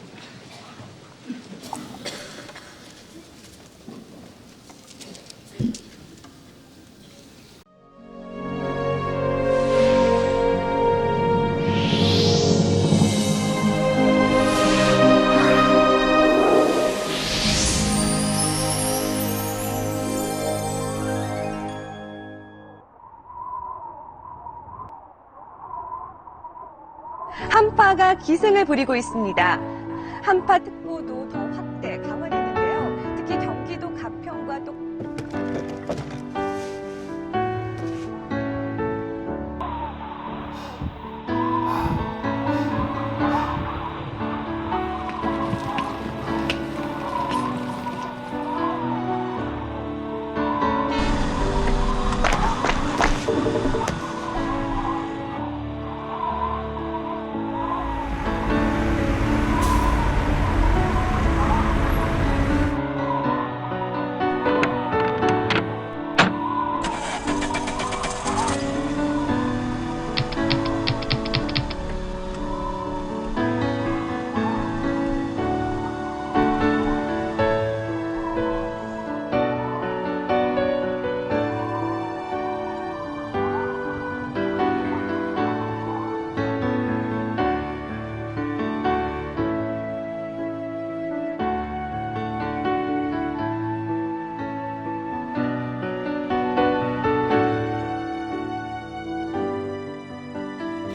한파가 기승을 부리고 있습니다. 한파 특보도 더 확대, 강화됐는데요. 특히 경기도 가평과 또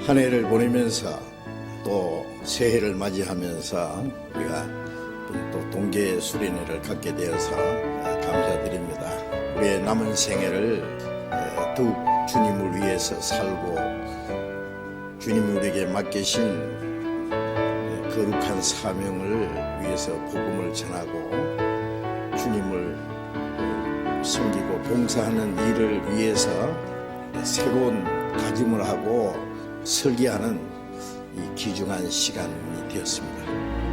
한 해를 보내면서 또 새해를 맞이하면서 우리가 또 동계 수련회를 갖게 되어서 감사드립니다. 우리의 남은 생애를 더욱 주님을 위해서 살고 주님이 우리에게 맡기신 거룩한 사명을 위해서 복음을 전하고 주님을 섬기고 봉사하는 일을 위해서 새로운 다짐을 하고 설계하는 이 귀중한 시간이 되었습니다.